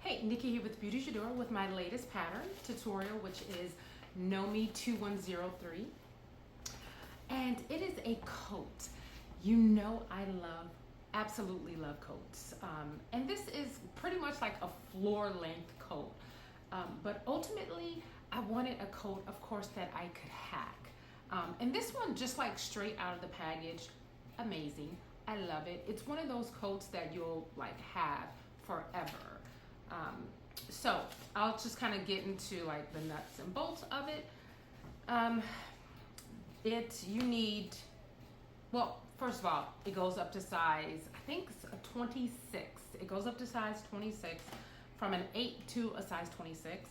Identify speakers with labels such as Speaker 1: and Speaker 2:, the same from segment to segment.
Speaker 1: Hey, Nikki here with Beauty J'adore with my latest pattern tutorial, which is Knowme ME2103. And it is a coat. You know I absolutely love coats. And this is pretty much like a floor length coat. But ultimately, I wanted a coat, of course, that I could hack. And this one, just like straight out of the package, amazing. I love it. It's one of those coats that you'll like have forever. So I'll just kind of get into like the nuts and bolts of it. You need, well, first of all, it goes up to size, I think it's a 26. It goes up to size 26 from an 8 to a size 26.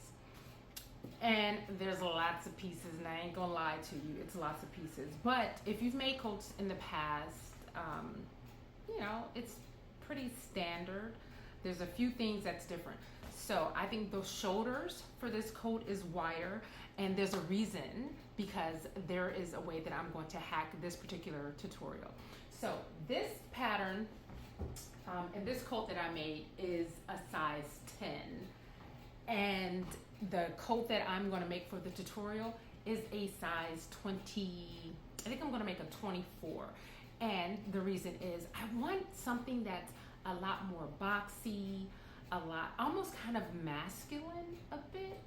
Speaker 1: And there's lots of pieces, and I ain't gonna lie to you, it's lots of pieces. But if you've made coats in the past, you know, it's pretty standard. There's a few things that's different. So I think the shoulders for this coat is wider, and there's a reason, because there is a way that I'm going to hack this particular tutorial. So this pattern and this coat that I made is a size 10. And the coat that I'm going to make for the tutorial is a size 20, I think I'm going to make a 24. And the reason is I want something that's a lot more boxy, almost kind of masculine a bit.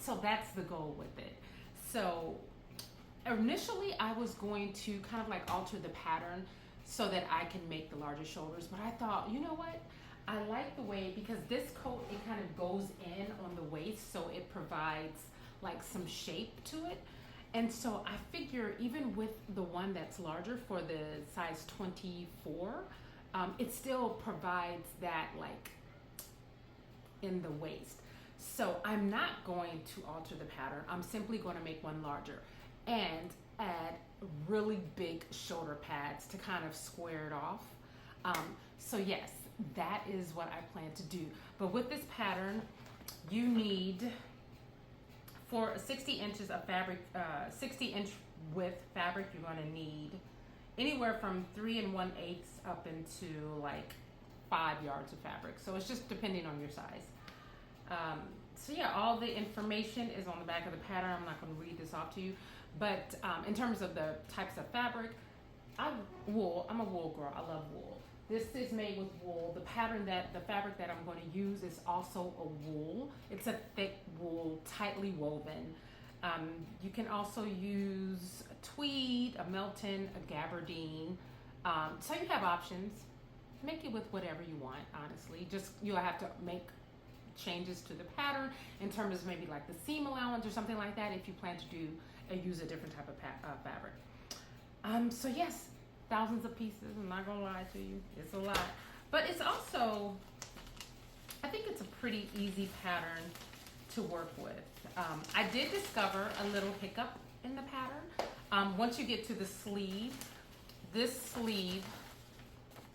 Speaker 1: So that's the goal with it. So initially I was going to kind of like alter the pattern so that I can make the larger shoulders, but I thought, you know what? I like the way, because this coat, it kind of goes in on the waist, so it provides like some shape to it. And so I figure even with the one that's larger for the size 24, it still provides that like in the waist. So I'm not going to alter the pattern. I'm simply going to make one larger and add really big shoulder pads to kind of square it off. So yes, that is what I plan to do. But with this pattern, you need, for 60 inches of fabric, 60-inch width fabric, you're going to need anywhere from 3 1/8 up into like 5 yards of fabric. So it's just depending on your size. So yeah, all the information is on the back of the pattern. I'm not going to read this off to you, but in terms of the types of fabric, I'm a wool girl. I love wool. This is made with wool. The fabric that I'm going to use is also a wool. It's a thick wool, tightly woven. You can also use a tweed, a Melton, a gabardine. So you have options. Make it with whatever you want, honestly. Just you'll have to make changes to the pattern in terms of maybe like the seam allowance or something like that if you plan to do use a different type of fabric. So yes, thousands of pieces. I'm not gonna lie to you, it's a lot, but it's also, I think it's a pretty easy pattern to work with. I did discover a little hiccup in the pattern. Once you get to the sleeve, this sleeve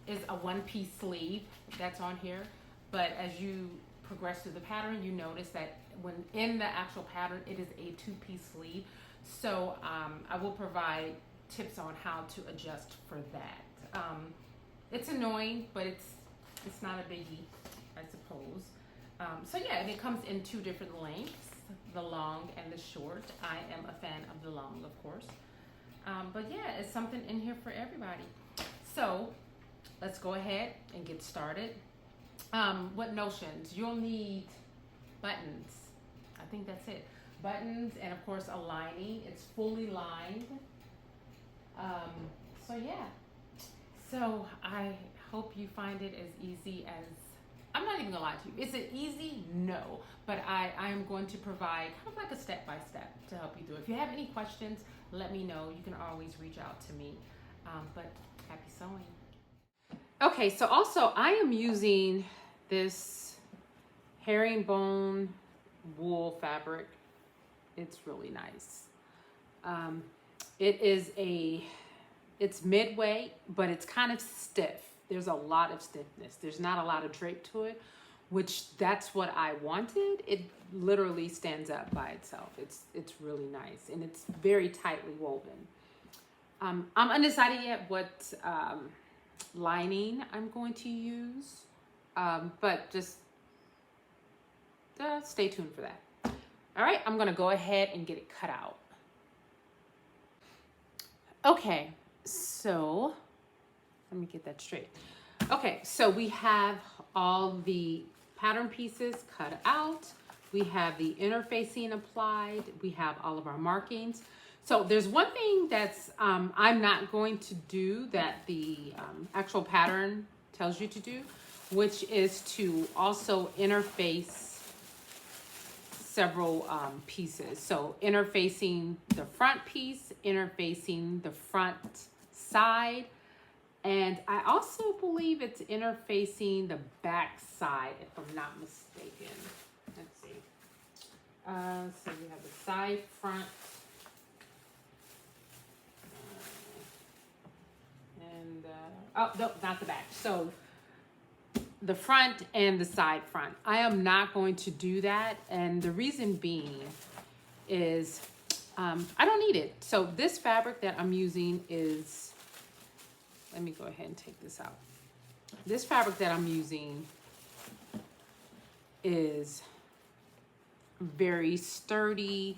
Speaker 1: is a one-piece sleeve that's on here, but as you progress through the pattern, you notice that when in the actual pattern, it is a two-piece sleeve. So I will provide tips on how to adjust for that. It's annoying, but it's not a biggie, I suppose. So yeah, and it comes in 2 different lengths, the long and the short. I am a fan of the long, of course. But yeah, it's something in here for everybody. So let's go ahead and get started. What notions? You'll need buttons. I think that's it. Buttons, and of course a lining. It's fully lined. So yeah. So I hope you find it as easy as, I'm not even gonna lie to you. Is it easy? No. But I am going to provide kind of like a step-by-step to help you through. If you have any questions, let me know. You can always reach out to me. But happy sewing. Okay, so also I am using this herringbone wool fabric. It's really nice. It's midway, but it's kind of stiff. There's a lot of stiffness. There's not a lot of drape to it, which that's what I wanted. It literally stands up by itself. It's really nice, and it's very tightly woven. I'm undecided yet what lining I'm going to use, but just stay tuned for that. All right, I'm gonna go ahead and get it cut out. Okay, so let me get that straight. Okay, so we have all the pattern pieces cut out. We have the interfacing applied. We have all of our markings. So there's one thing that's I'm not going to do that the actual pattern tells you to do, which is to also interface several pieces. So interfacing the front piece, interfacing the front side, and I also believe it's interfacing the back side, if I'm not mistaken. Let's see. So we have the side, front, and oh no, not the back. So the front and the side front. I am not going to do that, and the reason being is I don't need it. So this fabric that I'm using is, let me go ahead and take this out. This fabric that I'm using is very sturdy.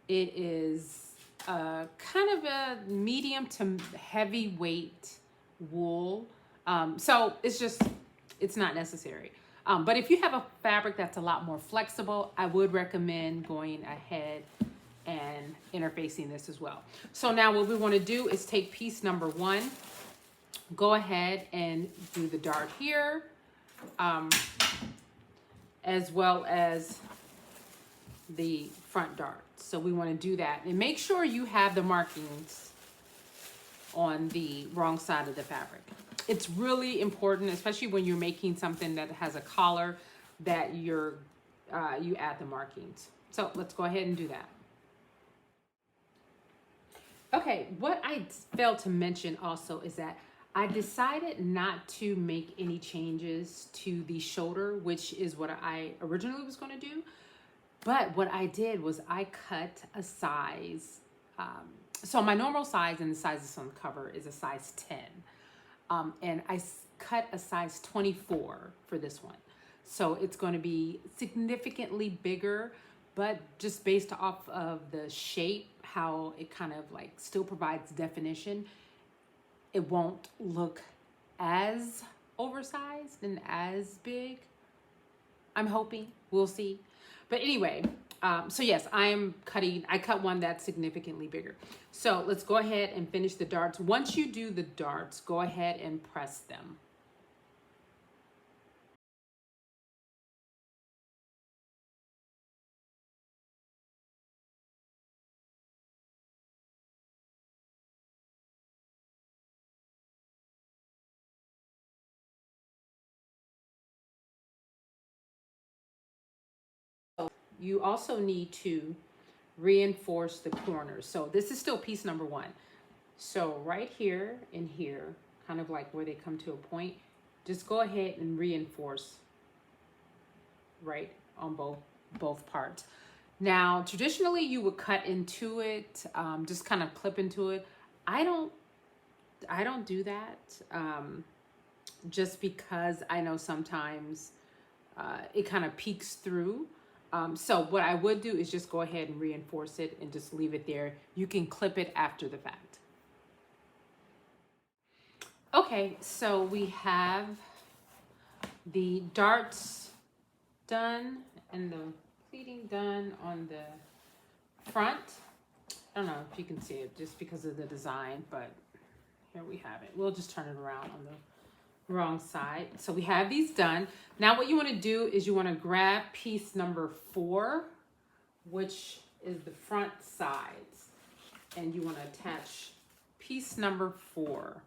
Speaker 1: It is kind of a medium to heavyweight wool. So it's not necessary. But if you have a fabric that's a lot more flexible, I would recommend going ahead and interfacing this as well. So now what we want to do is take piece number 1, go ahead and do the dart here, as well as the front dart. So we want to do that, and make sure you have the markings on the wrong side of the fabric. It's really important, especially when you're making something that has a collar, that you add the markings. So let's go ahead and do that. Okay, what I failed to mention also is that I decided not to make any changes to the shoulder, which is what I originally was going to do. But what I did was I cut a size. So my normal size and the size that's on the cover is a size 10. And I cut a size 24 for this one. So it's going to be significantly bigger, but just based off of the shape, how it kind of like still provides definition, it won't look as oversized and as big. I'm hoping, we'll see. But anyway, so yes, I cut one that's significantly bigger. So let's go ahead and finish the darts. Once you do the darts, go ahead and press them. You also need to reinforce the corners. So this is still piece number 1. So right here and here, kind of like where they come to a point, just go ahead and reinforce right on both parts. Now, traditionally you would cut into it, just kind of clip into it. I don't do that, just because I know sometimes it kind of peeks through. So what I would do is just go ahead and reinforce it and just leave it there. You can clip it after the fact. Okay, so we have the darts done and the pleating done on the front. I don't know if you can see it just because of the design, but here we have it. We'll just turn it around on the wrong side. So we have these done. Now what you want to do is you want to grab piece number 4, which is the front sides, and you want to attach piece number 4.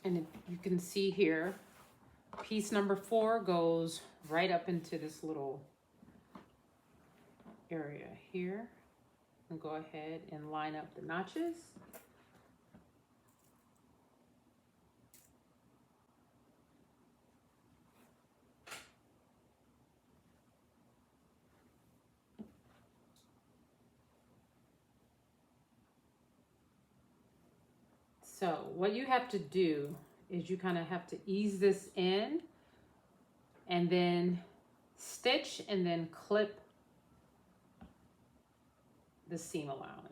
Speaker 1: And you can see here, piece number 4 goes right up into this little area here. And go ahead and line up the notches. So what you have to do is you kind of have to ease this in and then stitch and then clip the seam allowance.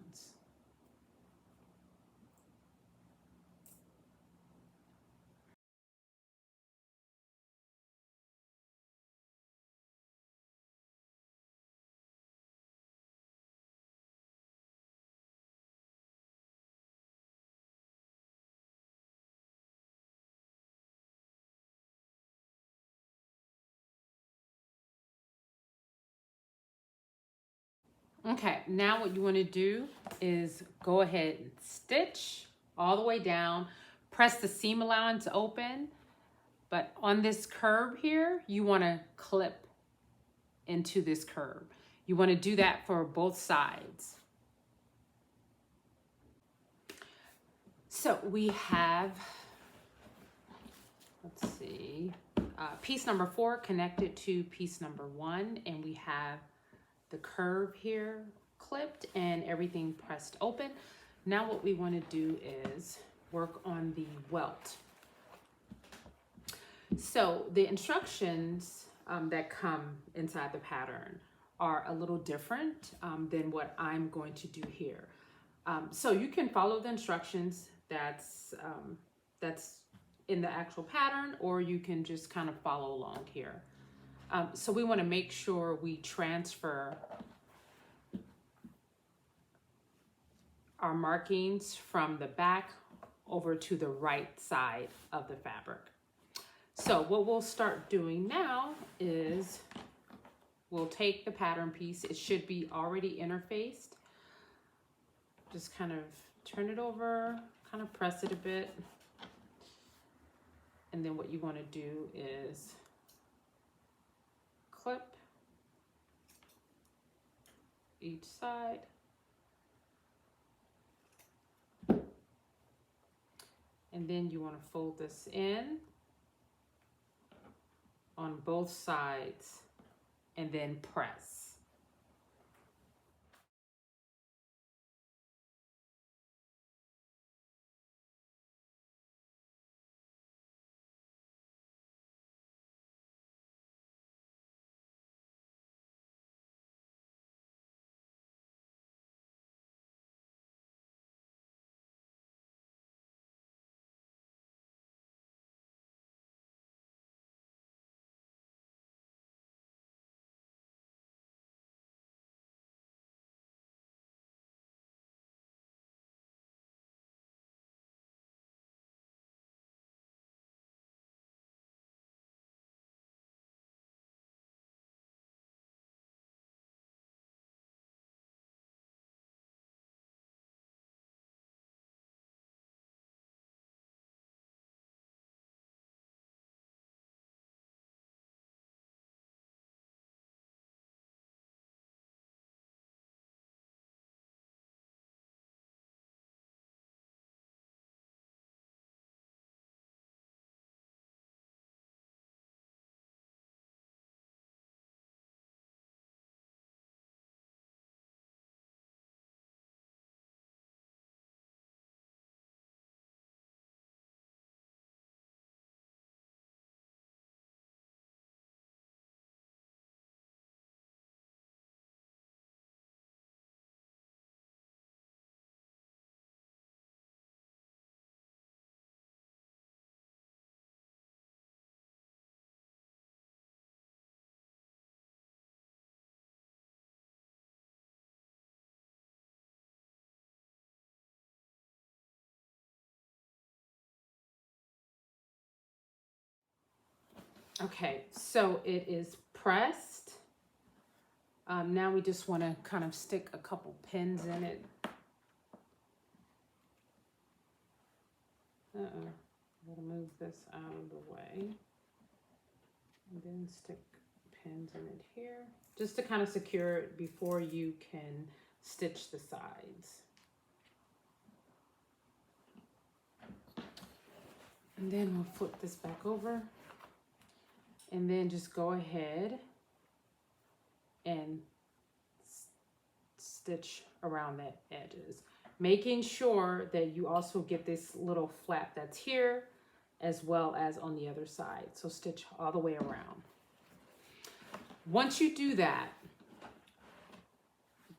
Speaker 1: Okay, now what you want to do is go ahead and stitch all the way down, press the seam allowance open, but on this curve here, you want to clip into this curve. You want to do that for both sides. So we have, let's see, piece number 4 connected to piece number 1, and we have the curve here clipped and everything pressed open. Now what we want to do is work on the welt. So the instructions that come inside the pattern are a little different than what I'm going to do here. So you can follow the instructions that's in the actual pattern, or you can just kind of follow along here. So we want to make sure we transfer our markings from the back over to the right side of the fabric. So what we'll start doing now is we'll take the pattern piece. It should be already interfaced. Just kind of turn it over, kind of press it a bit. And then what you want to do is clip each side. And then you want to fold this in on both sides and then press. Okay, so it is pressed. Now we just want to kind of stick a couple pins in it. I'm going to move this out of the way. And then stick pins in it here, just to kind of secure it before you can stitch the sides. And then we'll flip this back over. And then just go ahead and stitch around the edges. making sure that you also get this little flap that's here as well as on the other side. So stitch all the way around. Once you do that,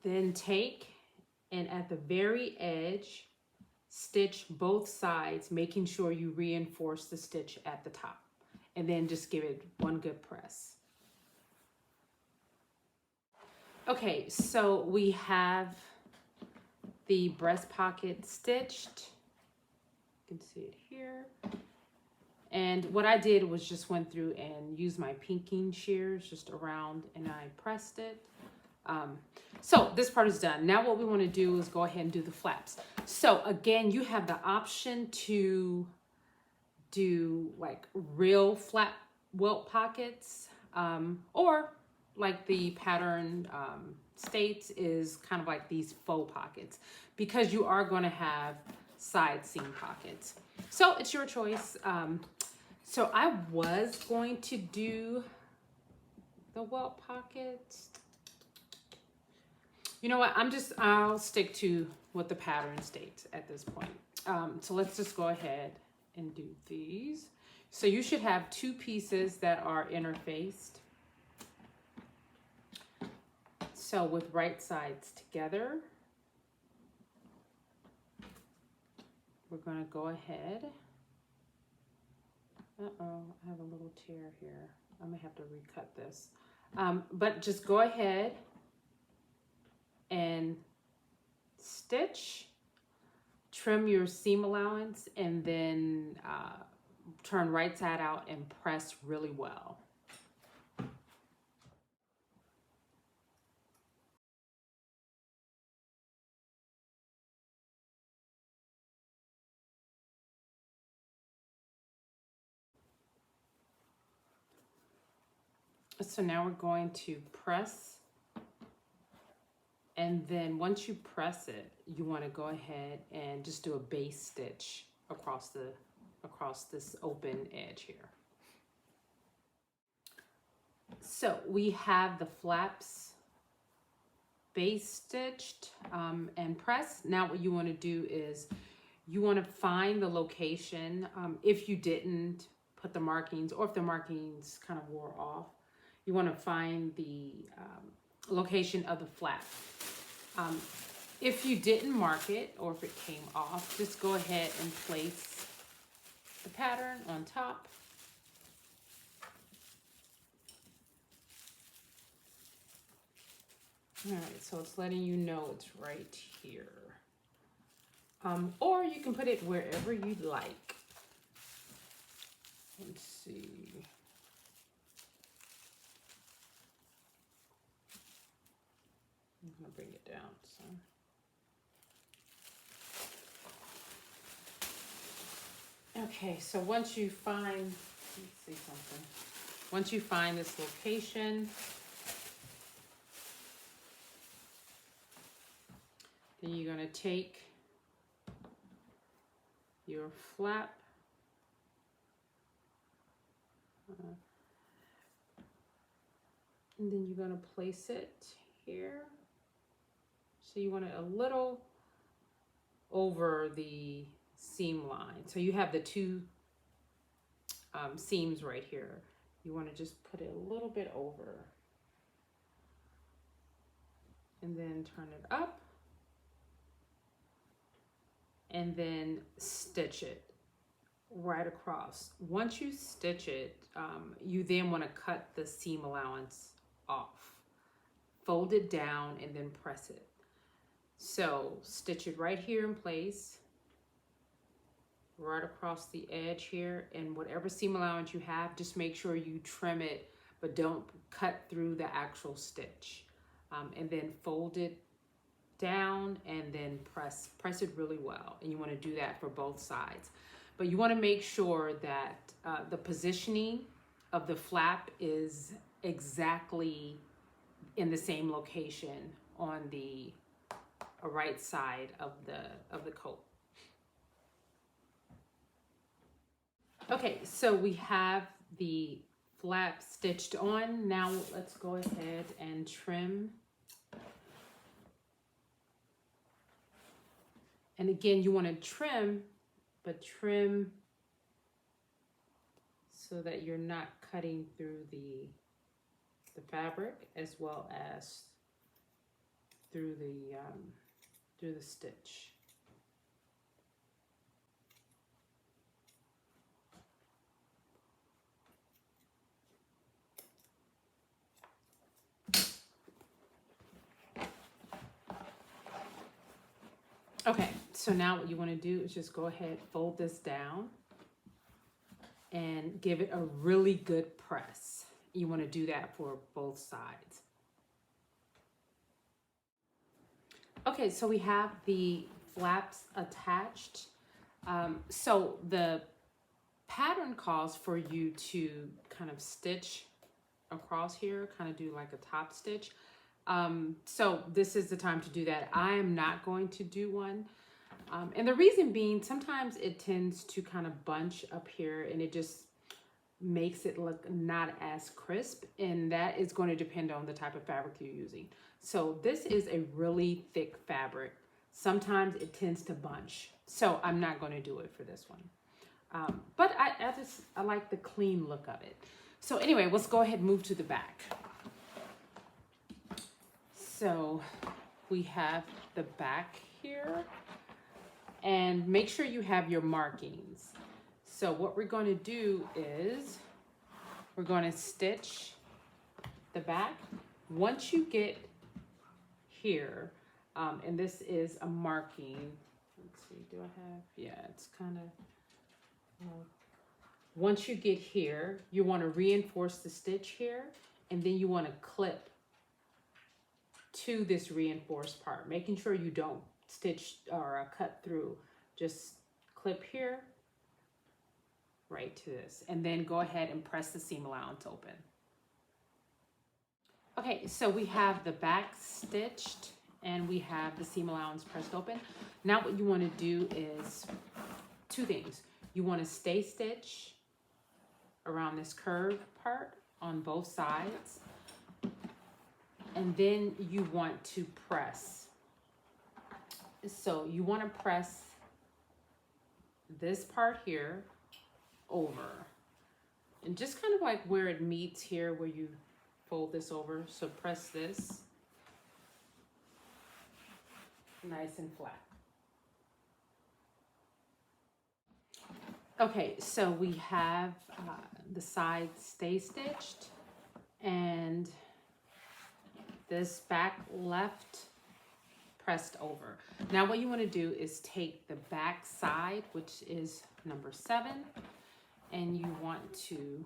Speaker 1: then take and at the very edge, stitch both sides, making sure you reinforce the stitch at the top. And then just give it one good press. Okay, so we have the breast pocket stitched. You can see it here. And what I did was just went through and used my pinking shears just around and I pressed it. So this part is done. Now what we want to do is go ahead and do the flaps. So again, you have the option to do like real flat welt pockets, or like the pattern states is kind of like these faux pockets, because you are going to have side seam pockets. So it's your choice. So I was going to do the welt pockets. You know what? I'll stick to what the pattern states at this point. So let's just go ahead and do these. So you should have two pieces that are interfaced. So with right sides together, we're going to go ahead. Uh-oh, I have a little tear here. I'm going to have to recut this. But just go ahead and stitch, trim your seam allowance, and then turn right side out and press really well. So now we're going to press, and then once you press it, you want to go ahead and just do a base stitch across this open edge here. So we have the flaps base stitched and pressed. Now what you want to do is you want to find the location, if you didn't put the markings, or if the markings kind of wore off, you want to find the location of the flap. If you didn't mark it, or if it came off, just go ahead and place the pattern on top. All right, so it's letting you know it's right here. Or you can put it wherever you'd like. Let's see. I'm gonna bring it down some. Okay, so once you find, let's see something. Once you find this location, then you're gonna take your flap, and then you're gonna place it here. So you want it a little over the seam line. So you have the two seams right here. You want to just put it a little bit over. And then turn it up. And then stitch it right across. Once you stitch it, you then want to cut the seam allowance off. Fold it down and then press it. So stitch it right here in place, right across the edge here, and whatever seam allowance you have, just make sure you trim it, but don't cut through the actual stitch. And then fold it down and then press it really well. And you want to do that for both sides. But you want to make sure that the positioning of the flap is exactly in the same location on the right side of the coat. Okay, so we have the flap stitched on. Now let's go ahead and trim And again, you want to trim, but trim so that you're not cutting through the fabric as well as through the stitch. Okay, so now what you want to do is just go ahead, fold this down and give it a really good press. You want to do that for both sides. Okay, so we have the flaps attached. So the pattern calls for you to kind of stitch across here, kind of do like a top stitch. So this is the time to do that. I am not going to do one. And the reason being, sometimes it tends to kind of bunch up here and it just makes it look not as crisp, and that is going to depend on the type of fabric you're using. So this is a really thick fabric. Sometimes it tends to bunch, so I'm not going to do it for this one. But I like the clean look of it. So anyway, let's go ahead and move to the back. So we have the back here, and make sure you have your markings. So what we're going to do is we're going to stitch the back. Once you get here, and this is a marking. Let's see, do I have? Yeah, it's kind of. Once you get here, you want to reinforce the stitch here, and then you want to clip to this reinforced part, making sure you don't stitch or cut through. Just clip here, right to this, and then go ahead and press the seam allowance open. Okay, so we have the back stitched and we have the seam allowance pressed open. Now what you want to do is two things. You want to stay stitch around this curved part on both sides, and then you want to press. So you want to press this part here over, and just kind of like where it meets here, where you fold this over. So press this nice and flat. Okay, so we have the sides stay stitched and this back left pressed over. Now what you want to do is take the back side, which is number 7, and you want to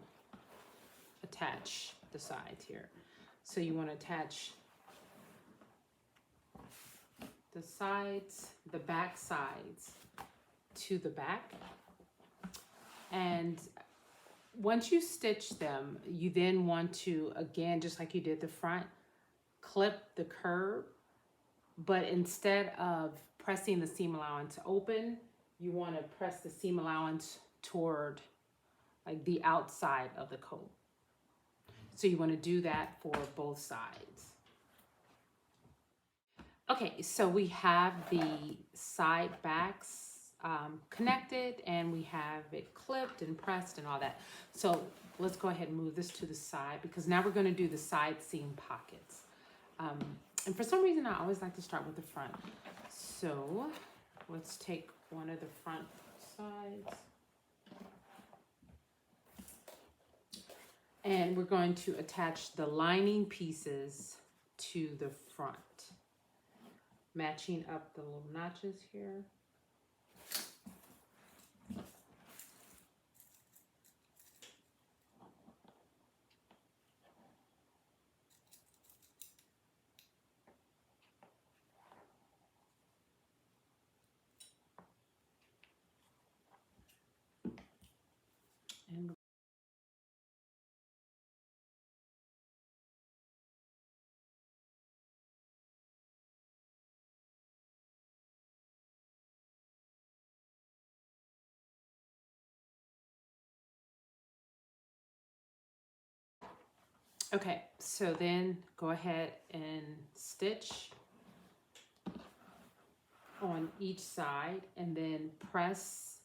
Speaker 1: attach the sides here. So you want to attach the sides, the back sides to the back. And once you stitch them, you then want to, again, just like you did the front, clip the curve, but instead of pressing the seam allowance open, you want to press the seam allowance toward like the outside of the coat. So you want to do that for both sides. Okay, so we have the side backs connected, and we have it clipped and pressed and all that. So let's go ahead and move this to the side, because now we're going to do the side seam pockets. And for some reason, I always like to start with the front. So let's take one of the front sides. And we're going to attach the lining pieces to the front, matching up the little notches here. And okay, so then go ahead and stitch on each side and then press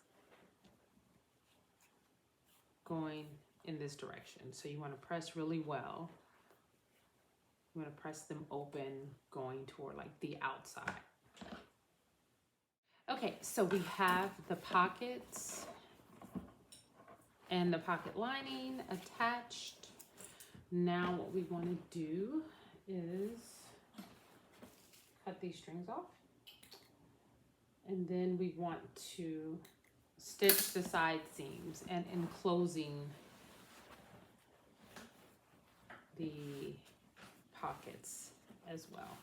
Speaker 1: going in this direction. So you want to press really well. You want to press them open going toward like the outside. Okay, so we have the pockets and the pocket lining attached. Now what we want to do is cut these strings off. And then we want to stitch the side seams and enclosing the pockets as well.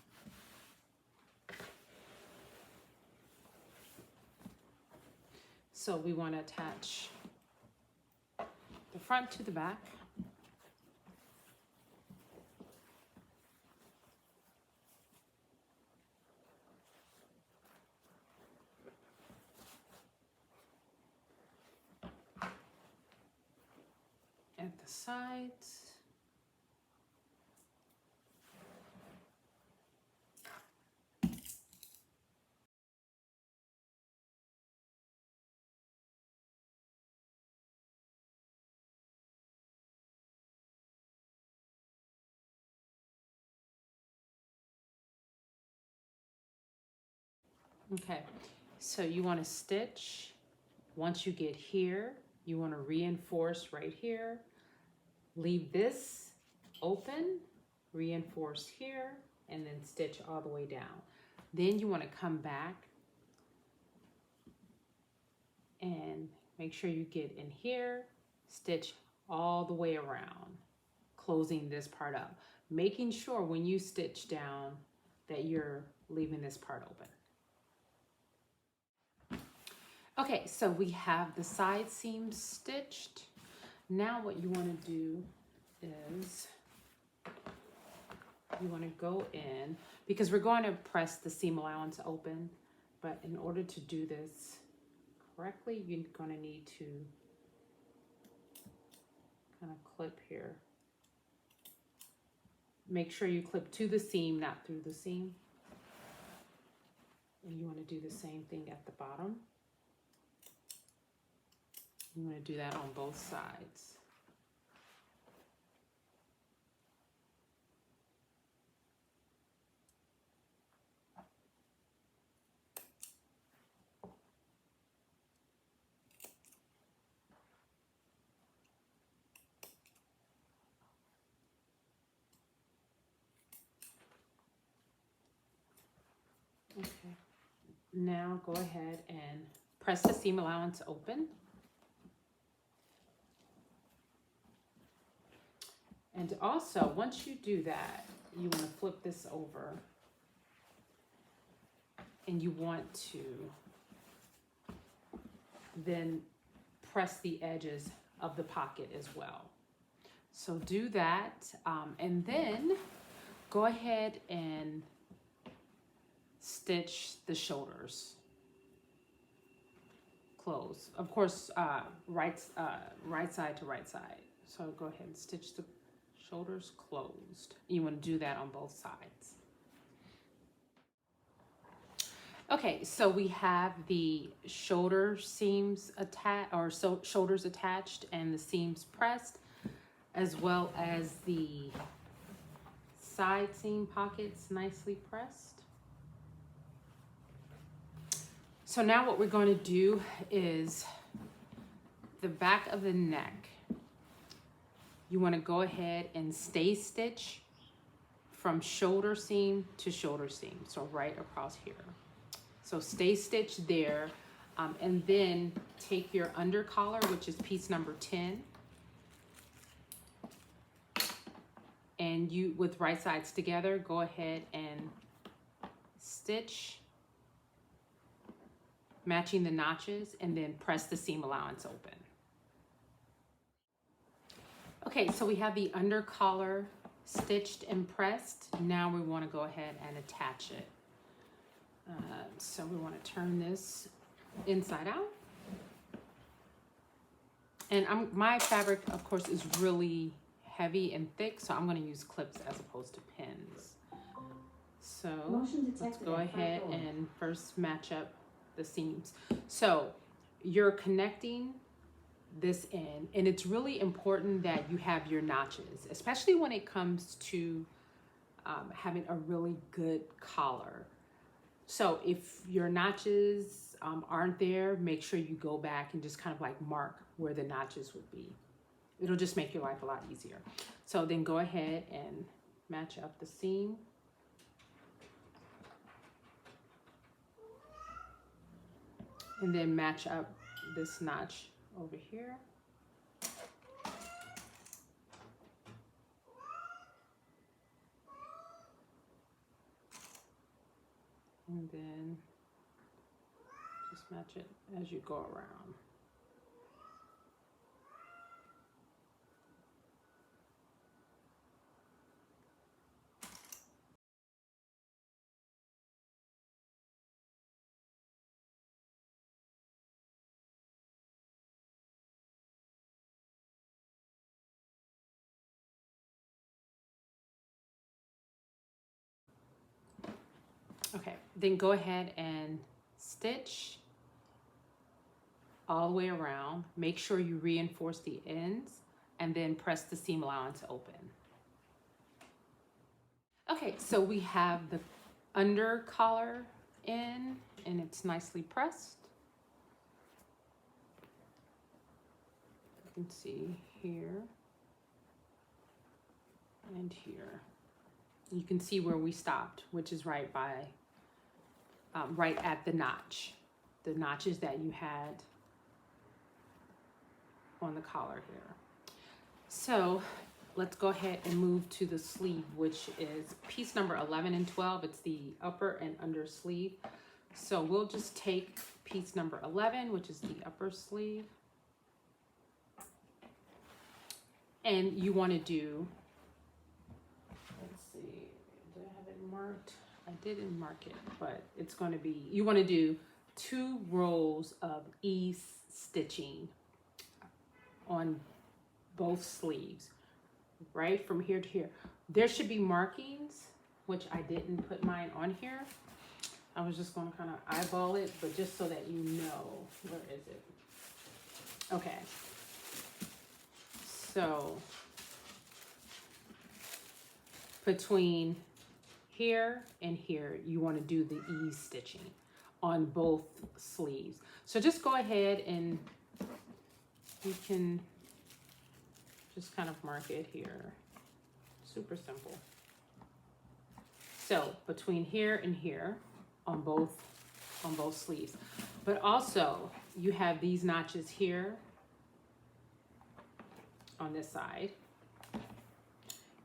Speaker 1: So we want to attach the front to the back. At the sides. Okay, so you want to stitch. Once you get here, you want to reinforce right here. Leave this open, reinforce here, and then stitch all the way down. Then you want to come back and make sure you get in here, stitch all the way around, closing this part up. Making sure when you stitch down that you're leaving this part open. Okay, so we have the side seams stitched. Now what you want to do is you want to go in, because we're going to press the seam allowance open, but in order to do this correctly, you're going to need to kind of clip here. Make sure you clip to the seam, not through the seam. And you want to do the same thing at the bottom. You want to do that on both sides. Okay. Now go ahead and press the seam allowance open. And also, once you do that, you want to flip this over and you want to then press the edges of the pocket as well. So do that, and then go ahead and stitch the shoulders close. Of course, right side to right side. So go ahead and stitch the shoulders closed. You want to do that on both sides. Okay, so we have the shoulder seams attached, or shoulders attached, and the seams pressed, as well as the side seam pockets nicely pressed. So now what we're going to do is the back of the neck. You want to go ahead and stay stitch from shoulder seam to shoulder seam. So right across here. So stay stitched there, and then take your under collar, which is piece number 10, and you, with right sides together, go ahead and stitch, matching the notches, and then press the seam allowance open. Okay, so we have the under collar stitched and pressed. Now we want to go ahead and attach it. So we want to turn this inside out. And my fabric, of course, is really heavy and thick, so I'm going to use clips as opposed to pins. So let's go ahead and first match up the seams. So you're connecting this in, and it's really important that you have your notches, especially when it comes to having a really good collar. So if your notches aren't there, make sure you go back and just kind of like mark where the notches would be. It'll just make your life a lot easier. So then go ahead and match up the seam. And then match up this notch over here. And then just match it as you go around. Okay, then go ahead and stitch all the way around. Make sure you reinforce the ends and then press the seam allowance open. Okay, so we have the under collar in and it's nicely pressed. You can see here and here. You can see where we stopped, which is right by right at the notches that you had on the collar here. So let's go ahead and move to the sleeve, which is piece number 11 and 12. It's the upper and under sleeve. So we'll just take piece number 11, which is the upper sleeve. And you want to do, let's see, do I have it marked? I didn't mark it, but it's going to be, you want to do 2 rows of ease stitching on both sleeves, right from here to here. There should be markings, which I didn't put mine on here. I was just going to kind of eyeball it, but just so that you know, where is it? Okay. So between here and here, you want to do the ease stitching on both sleeves. So just go ahead and you can just kind of mark it here. Super simple. So between here and here on both sleeves. But also you have these notches here on this side.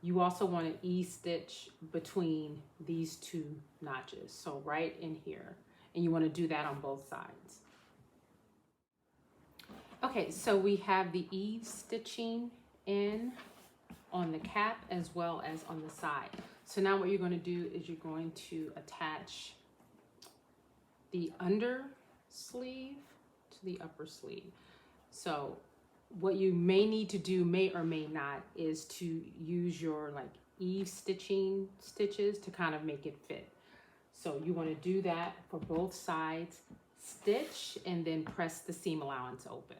Speaker 1: You also want to E-stitch between these 2 notches, so right in here, and you want to do that on both sides. Okay, so we have the E-stitching in on the cap as well as on the side. So now what you're going to do is you're going to attach the under sleeve to the upper sleeve. So what you may need to do, may or may not, is to use your like eave stitching stitches to kind of make it fit. So you want to do that for both sides, stitch, and then press the seam allowance open.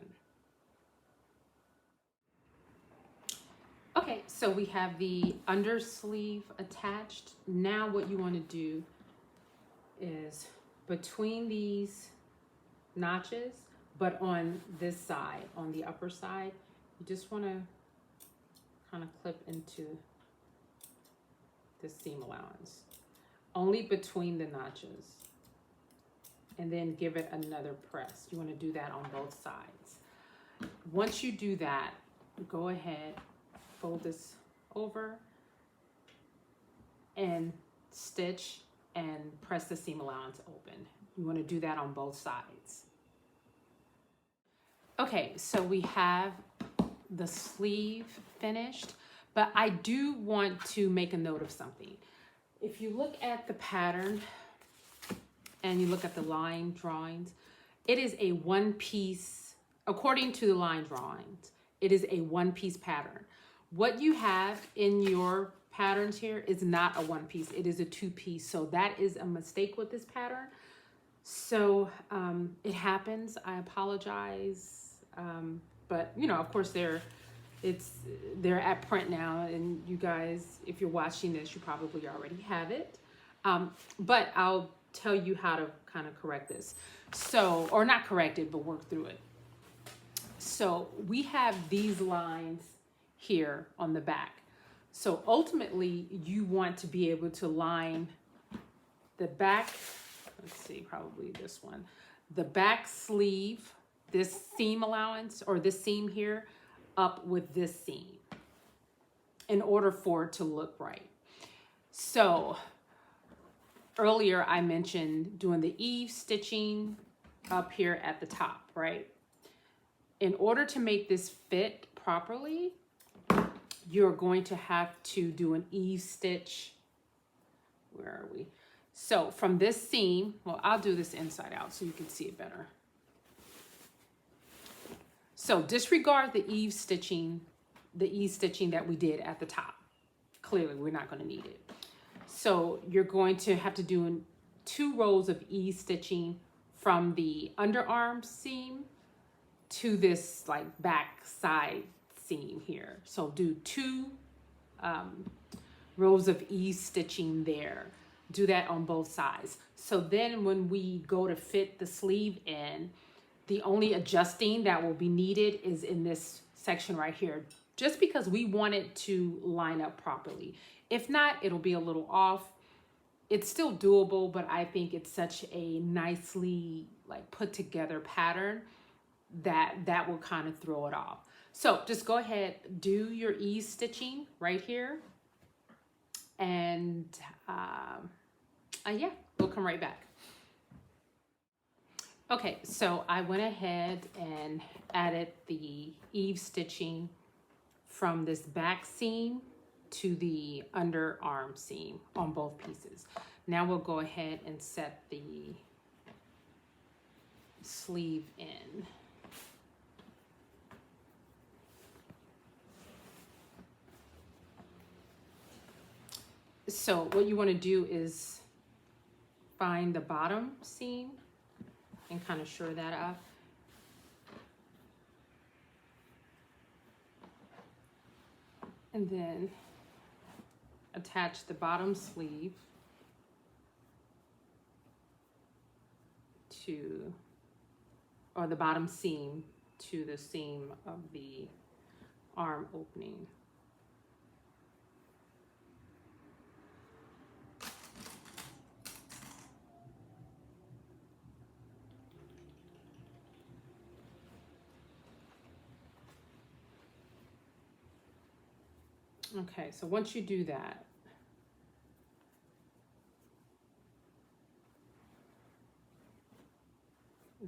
Speaker 1: Okay, so we have the under sleeve attached. Now what you want to do is between these notches, but on this side, on the upper side, you just want to kind of clip into the seam allowance, only between the notches, and then give it another press. You want to do that on both sides. Once you do that, go ahead, fold this over and stitch and press the seam allowance open. You want to do that on both sides. Okay, so we have the sleeve finished, but I do want to make a note of something. If you look at the pattern and you look at the line drawings, it is a one piece, according to the line drawings, it is a one piece pattern. What you have in your patterns here is not a one piece. It is a two piece. So that is a mistake with this pattern. So it happens. I apologize. But you know, of course they're at print now, and you guys, if you're watching this, you probably already have it. But I'll tell you how to kind of correct this. So, or not correct it, but work through it. So we have these lines here on the back. So ultimately you want to be able to line the back, let's see, probably this one, the back sleeve, this seam allowance or this seam here up with this seam in order for it to look right. So earlier I mentioned doing the eave stitching up here at the top, right? In order to make this fit properly, you're going to have to do an eave stitch. Where are we? So from this seam, well, I'll do this inside out so you can see it better. So disregard the eave stitching that we did at the top. Clearly, we're not going to need it. So you're going to have to do 2 rows of eave stitching from the underarm seam to this like back side seam here. So do 2 rows of eave stitching there. Do that on both sides. So then when we go to fit the sleeve in, the only adjusting that will be needed is in this section right here, just because we want it to line up properly. If not, it'll be a little off. It's still doable, but I think it's such a nicely like put together pattern that will kind of throw it off. So just go ahead, do your eave stitching right here. And yeah, we'll come right back. Okay, so I went ahead and added the eave stitching from this back seam to the underarm seam on both pieces. Now we'll go ahead and set the sleeve in. So what you want to do is find the bottom seam and kind of shore that up. And then attach the bottom sleeve to, or the bottom seam to the seam of the arm opening. Okay, so once you do that,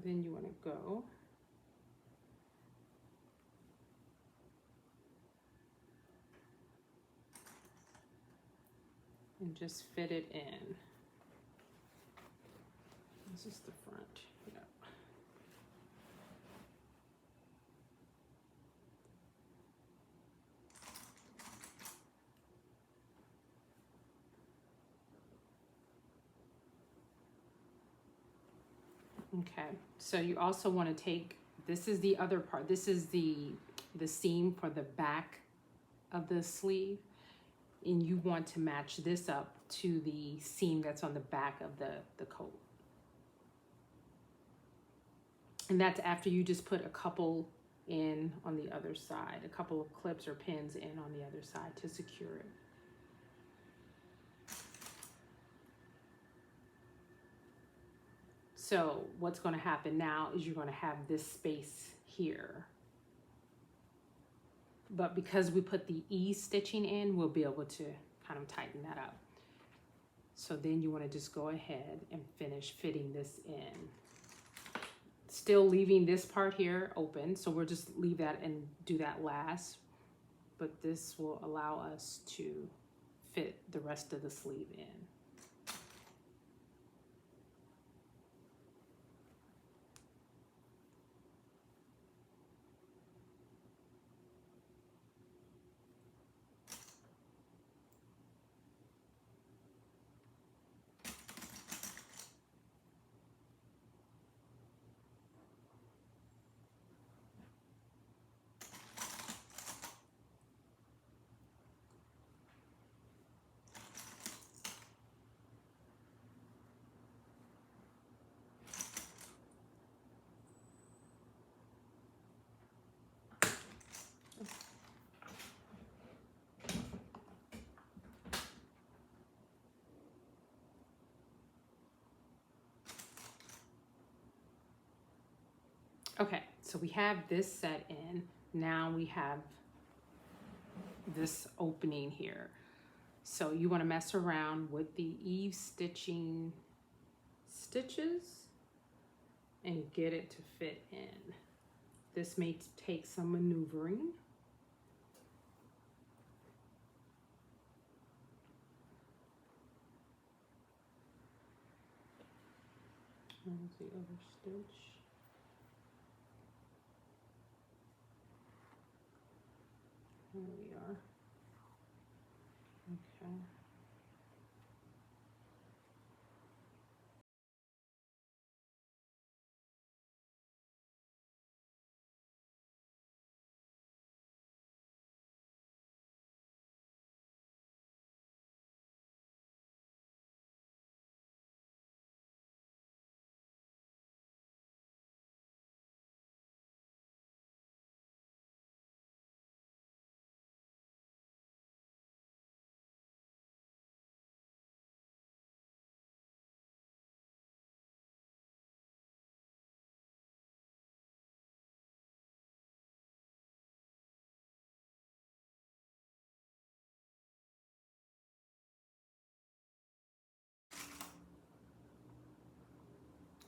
Speaker 1: then you want to go and just fit it in. This is the front. Yep. Okay, so you also want to take, this is the other part, this is the seam for the back of the sleeve, and you want to match this up to the seam that's on the back of the coat. And that's after you just put a couple in on the other side, a couple of clips or pins in on the other side to secure it. So what's going to happen now is you're going to have this space here. But because we put the eave stitching in, we'll be able to kind of tighten that up. So then you want to just go ahead and finish fitting this in. Still leaving this part here open, so we'll just leave that and do that last. But this will allow us to fit the rest of the sleeve in. Okay, so we have this set in. Now we have this opening here. So you want to mess around with the eave stitching stitches and get it to fit in. This may take some maneuvering. Where's the other stitch? There we are. Okay.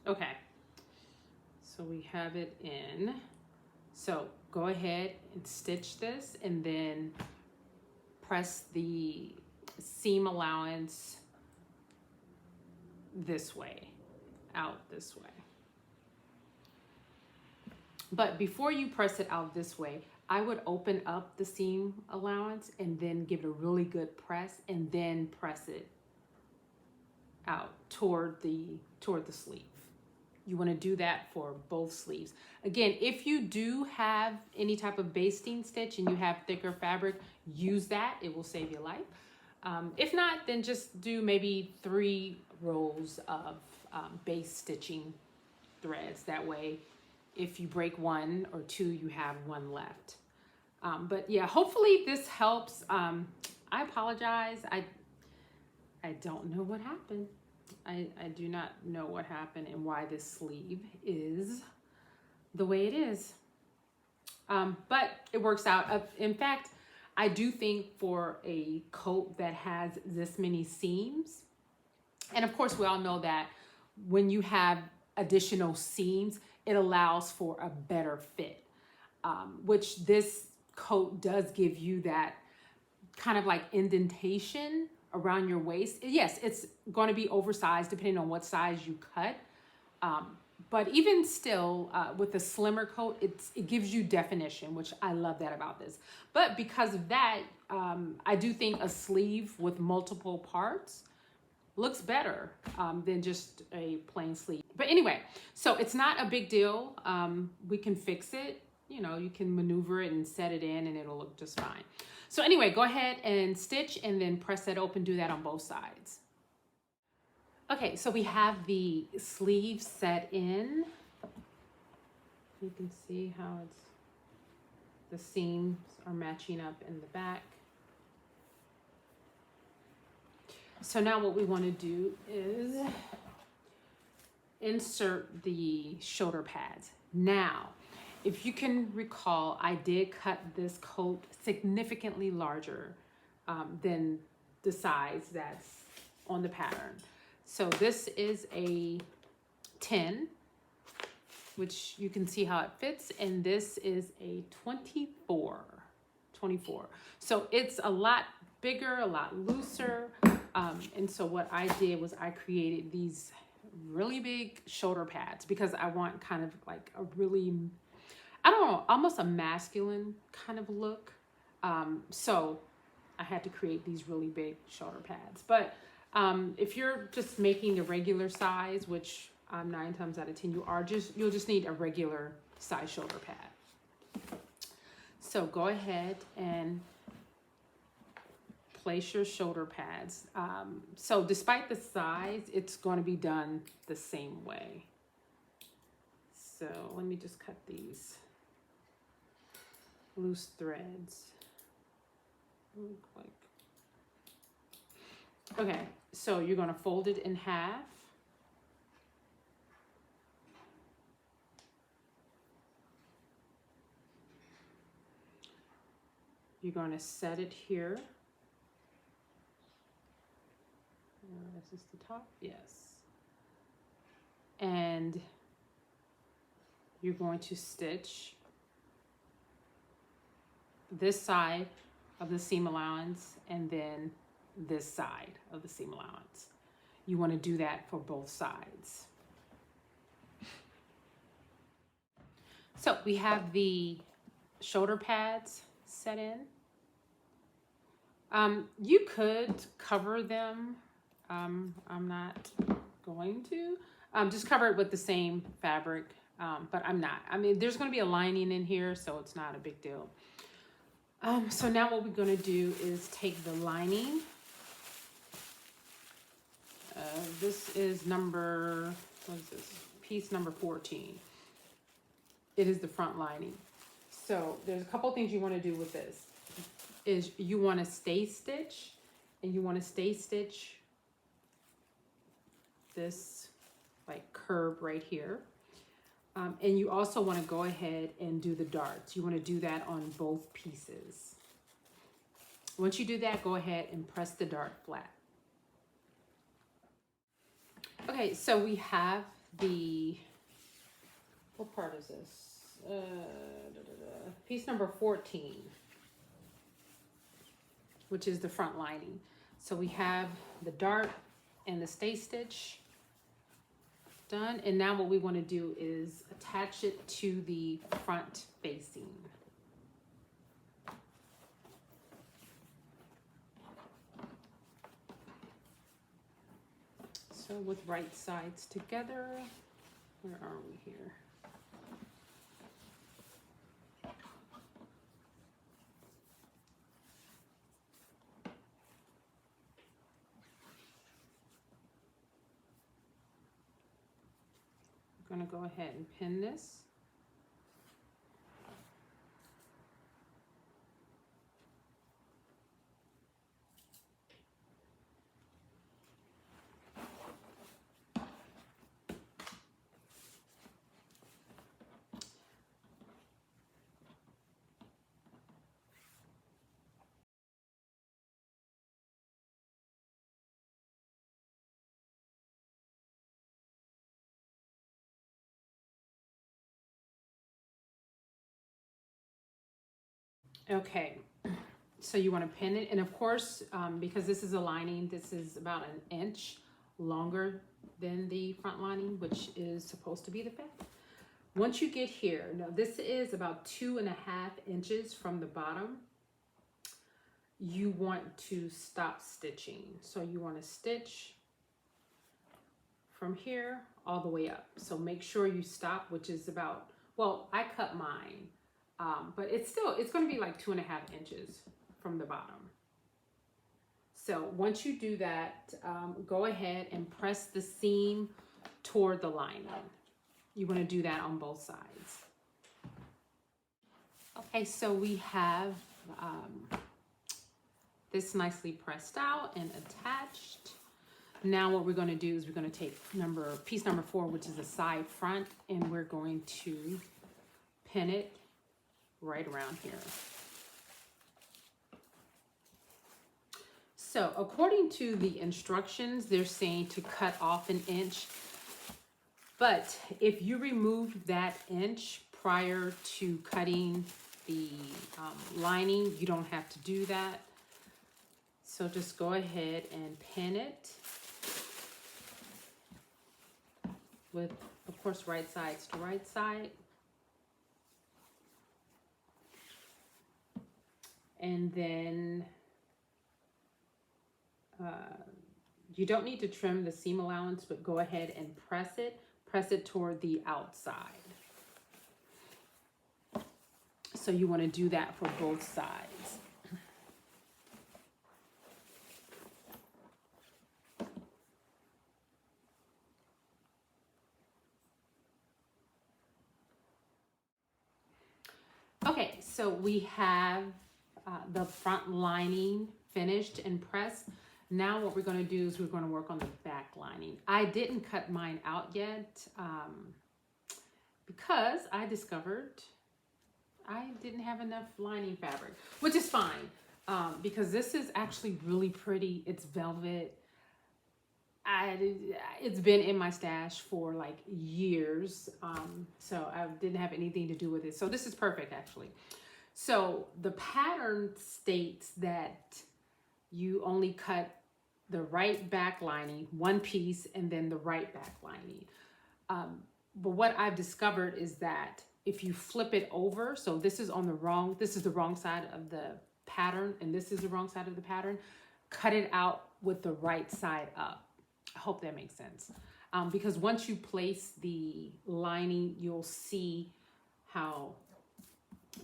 Speaker 1: Okay, so we have it in. So go ahead and stitch this and then press the seam allowance this way, out this way. But before you press it out this way, I would open up the seam allowance and then give it a really good press and then press it out toward the sleeve. You want to do that for both sleeves. Again, if you do have any type of basting stitch and you have thicker fabric, use that. It will save your life. If not, then just do maybe 3 rows of base stitching threads. That way, if you break 1 or 2, you have 1 left. But yeah, hopefully this helps. I apologize. I don't know what happened. I do not know what happened and why this sleeve is the way it is. But it works out. In fact, I do think for a coat that has this many seams, and of course we all know that when you have additional seams, it allows for a better fit, which this coat does give you that kind of like indentation around your waist. Yes, it's going to be oversized depending on what size you cut. But even still, with a slimmer coat, it gives you definition, which I love that about this. But because of that, I do think a sleeve with multiple parts looks better than just a plain sleeve. But anyway, so it's not a big deal. We can fix it. You know, you can maneuver it and set it in and it'll look just fine. So anyway, go ahead and stitch and then press that open. Do that on both sides. Okay, so we have the sleeve set in. You can see how the seams are matching up in the back. So now what we want to do is insert the shoulder pads. Now, if you can recall, I did cut this coat significantly larger than the size that's on the pattern. So this is a 10, which you can see how it fits, and this is a 24. So it's a lot bigger, a lot looser. And so what I did was I created these really big shoulder pads because I want kind of like a really, I don't know, almost a masculine kind of look. So I had to create these really big shoulder pads. But if you're just making the regular size, which 9 times out of 10 you'll just need a regular size shoulder pad. So go ahead and place your shoulder pads. So despite the size, it's going to be done the same way. So let me just cut these loose threads. Look like. Okay, so you're going to fold it in half. You're going to set it here. This is the top, yes. And you're going to stitch this side of the seam allowance and then this side of the seam allowance. You want to do that for both sides. So we have the shoulder pads set in. You could cover them. I'm not going to. Just cover it with the same fabric, but I'm not. I mean, there's going to be a lining in here, so it's not a big deal. So now what we're going to do is take the lining. This is number, what is this? Piece number 14. It is the front lining. So there's a couple things you want to do with this. Is you want to stay stitch, and you want to stay stitch this like curve right here. And you also want to go ahead and do the darts. You want to do that on both pieces. Once you do that, go ahead and press the dart flat. Okay, so we have the, what part is this? Piece number 14, which is the front lining. So we have the dart and the stay stitch done, and now what we want to do is attach it to the front facing. So with right sides together, where are we here? I'm going to go ahead and pin this. Okay, so you want to pin it, and of course, because this is a lining, this is about an inch longer than the front lining, which is supposed to be the back. Once you get here, now this is about 2.5 inches from the bottom. You want to stop stitching. So you want to stitch from here all the way up. So make sure you stop, which is about, well, I cut mine. But it's going to be like 2.5 inches from the bottom. So once you do that, go ahead and press the seam toward the lining. You want to do that on both sides. Okay, so we have this nicely pressed out and attached. Now what we're going to do is we're going to take piece number 4, which is the side front, and we're going to pin it right around here. So according to the instructions, they're saying to cut off 1 inch, but if you remove that inch prior to cutting the lining, you don't have to do that. So just go ahead and pin it with, of course, right sides to right side. And then you don't need to trim the seam allowance, but go ahead and press it toward the outside. So you want to do that for both sides. Okay, so we have the front lining finished and pressed. Now what we're going to do is we're going to work on the back lining. I didn't cut mine out yet because I discovered I didn't have enough lining fabric, which is fine because this is actually really pretty. It's velvet. It's been in my stash for like years, so I didn't have anything to do with it. So this is perfect actually. So the pattern states that you only cut the right back lining, one piece, and then the right back lining. But what I've discovered is that if you flip it over, so this is the wrong side of the pattern, and this is the wrong side of the pattern, cut it out with the right side up. I hope that makes sense. Because once you place the lining, you'll see how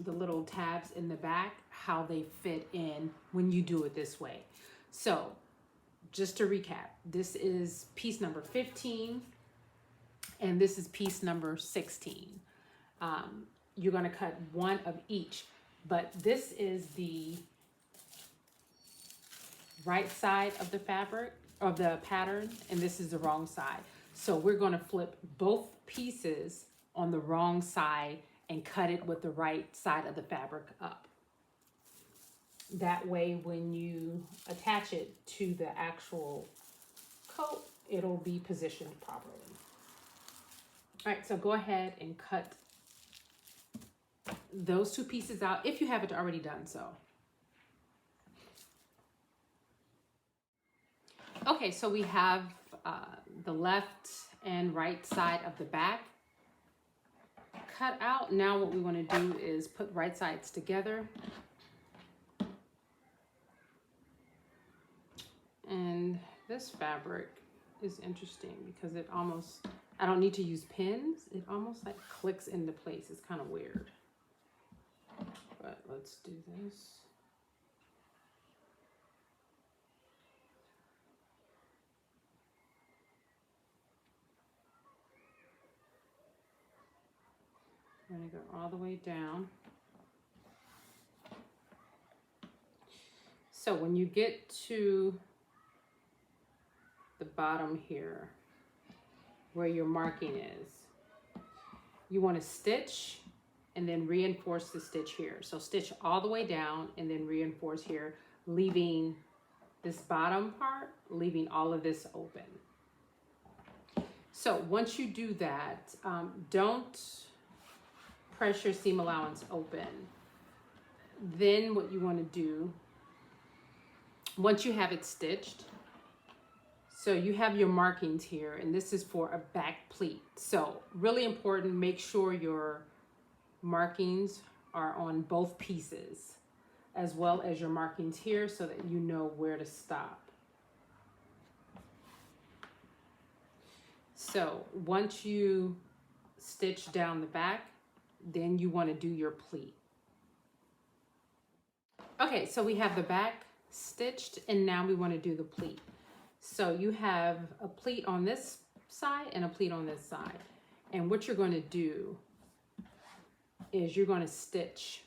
Speaker 1: the little tabs in the back, how they fit in when you do it this way. So just to recap, this is piece number 15 and this is piece number 16. You're going to cut one of each, but this is the right side of the fabric of the pattern and this is the wrong side. So we're going to flip both pieces on the wrong side and cut it with the right side of the fabric up. That way when you attach it to the actual coat, it'll be positioned properly. All right, so go ahead and cut those two pieces out if you haven't already done so. Okay, so we have the left and right side of the back cut out. Now what we want to do is put right sides together. And this fabric is interesting because it almost, I don't need to use pins. It almost like clicks into place. It's kind of weird. But let's do this. I'm going to go all the way down. So when you get to the bottom here, where your marking is, you want to stitch and then reinforce the stitch here. So stitch all the way down and then reinforce here, leaving this bottom part, leaving all of this open. So once you do that, don't press your seam allowance open. Then what you want to do, once you have it stitched, so you have your markings here, and this is for a back pleat. So really important, make sure your markings are on both pieces, as well as your markings here so that you know where to stop. So once you stitch down the back, then you want to do your pleat. Okay, so we have the back stitched and now we want to do the pleat. So you have a pleat on this side and a pleat on this side. And what you're going to do is you're going to stitch.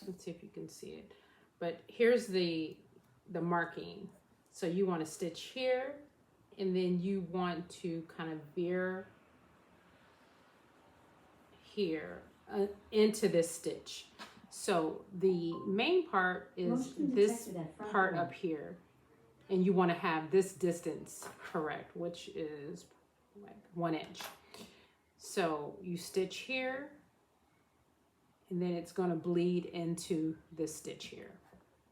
Speaker 1: Let's see if you can see it. But here's the marking. So you want to stitch here and then you want to kind of veer here into this stitch. So the main part is this part up here, and you want to have this distance correct, which is like 1 inch. So you stitch here and then it's going to bleed into this stitch here.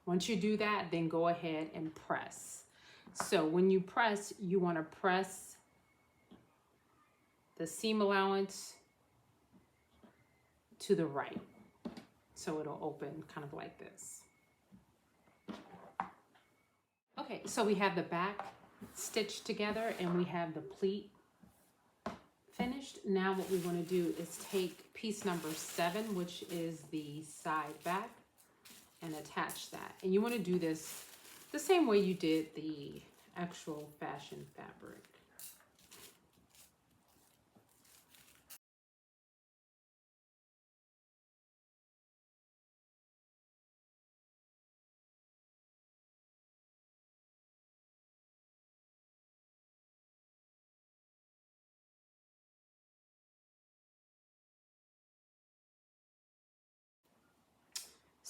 Speaker 1: Once you do that, then go ahead and press. So when you press, you want to press the seam allowance to the right. So it'll open kind of like this. Okay, so we have the back stitched together and we have the pleat finished. Now what we want to do is take piece number 7, which is the side back, and attach that. And you want to do this the same way you did the actual fashion fabric.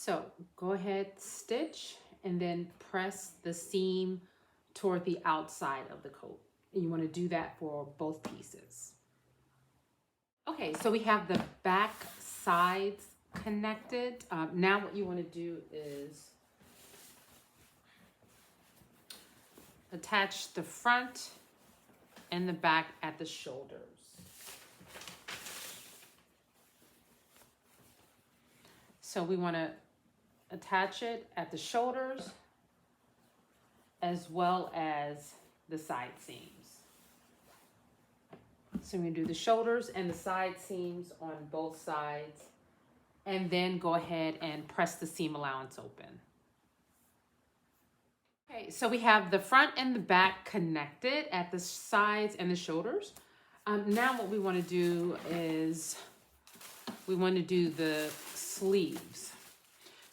Speaker 1: So go ahead, stitch, and then press the seam toward the outside of the coat. And you want to do that for both pieces. Okay, so we have the back sides connected. Now what you want to do is attach the front and the back at the shoulders. So we want to attach it at the shoulders as well as the side seams. So we're going to do the shoulders and the side seams on both sides, and then go ahead and press the seam allowance open. Okay, so we have the front and the back connected at the sides and the shoulders. Now what we want to do is we want to do the sleeves.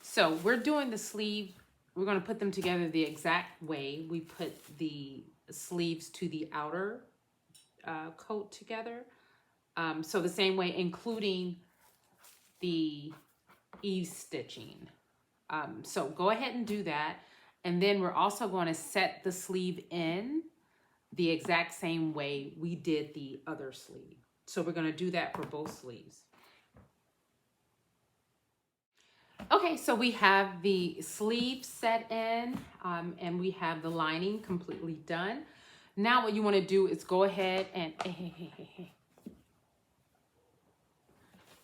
Speaker 1: So we're doing the sleeve, we're going to put them together the exact way we put the sleeves to the outer coat together. So the same way, including the eave stitching. So go ahead and do that. And then we're also going to set the sleeve in the exact same way we did the other sleeve. So we're going to do that for both sleeves. Okay, so we have the sleeve set in, and we have the lining completely done. Now what you want to do is go ahead and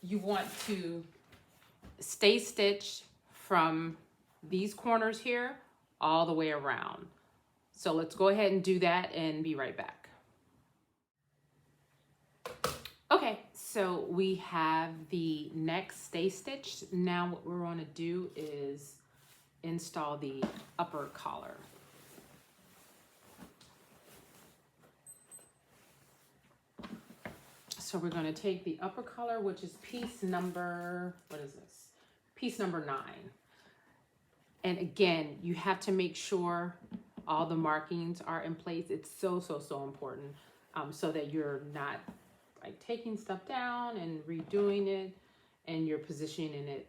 Speaker 1: you want to stay stitched from these corners here all the way around. So let's go ahead and do that and be right back. Okay, so we have the neck stay stitched. Now what we're going to do is install the upper collar. So we're going to take the upper collar, which is piece number, what is this? Piece number 9. And again, you have to make sure all the markings are in place. It's so important, so that you're not like taking stuff down and redoing it, and you're positioning it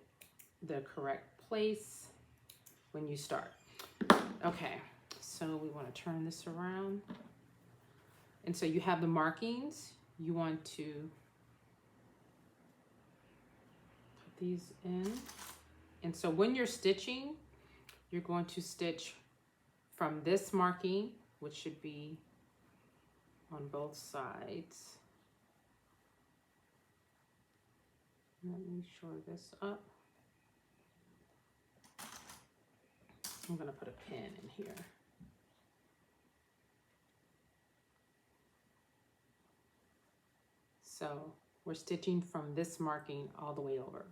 Speaker 1: the correct place when you start. Okay, so we want to turn this around. And so you have the markings. You want to put these in. And so when you're stitching, you're going to stitch from this marking, which should be on both sides. Let me shore this up. I'm going to put a pin in here. So we're stitching from this marking all the way over.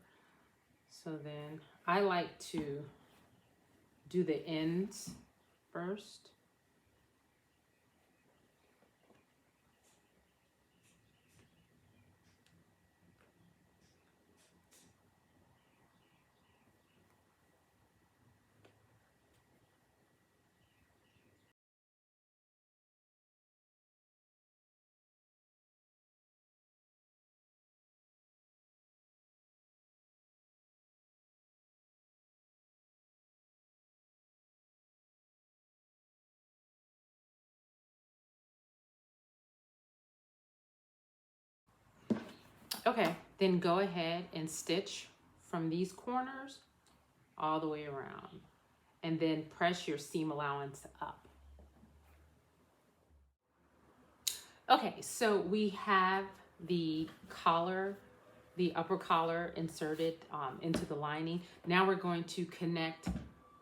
Speaker 1: So then I like to do the ends first. Okay, then go ahead and stitch from these corners all the way around, and then press your seam allowance up. Okay, so we have the collar, the upper collar inserted into the lining. Now we're going to connect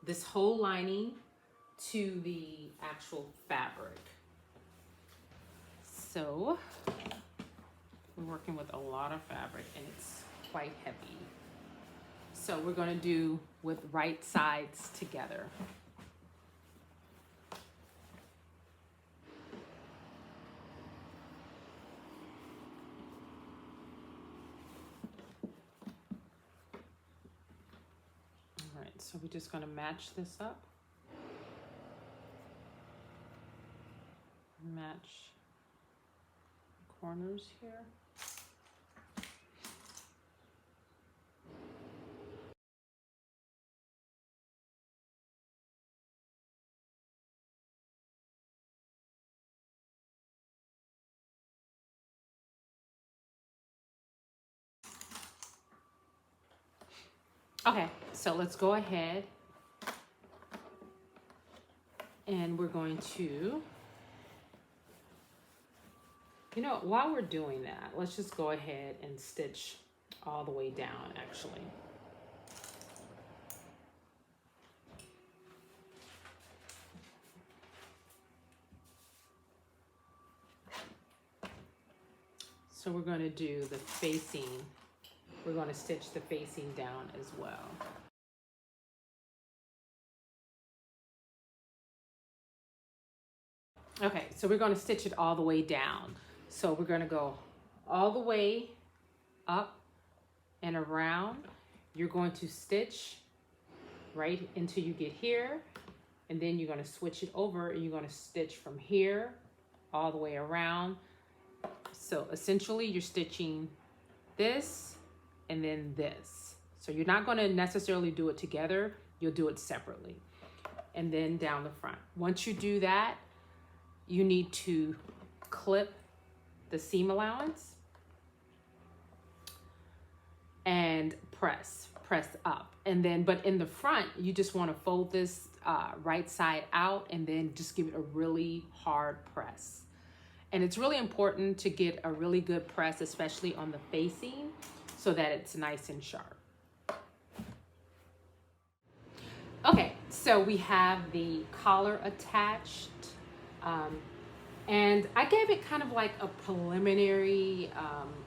Speaker 1: this whole lining to the actual fabric. So we're working with a lot of fabric and it's quite heavy. So we're going to do with right sides together. All right, so we're just going to match this up. Match corners here. Okay, so let's go ahead and we're going to, you know, while we're doing that, let's just go ahead and stitch all the way down actually. So we're going to do the facing, we're going to stitch the facing down as well. Okay, so we're going to stitch it all the way down. So we're going to go all the way up and around. You're going to stitch right until you get here, and then you're going to switch it over and you're going to stitch from here all the way around. So essentially you're stitching this and then this. So you're not going to necessarily do it together, you'll do it separately. And then down the front. Once you do that, you need to clip the seam allowance and press up. And then, but in the front, you just want to fold this right side out and then just give it a really hard press. And it's really important to get a really good press, especially on the facing, so that it's nice and sharp. Okay, so we have the collar attached. And I gave it kind of like a preliminary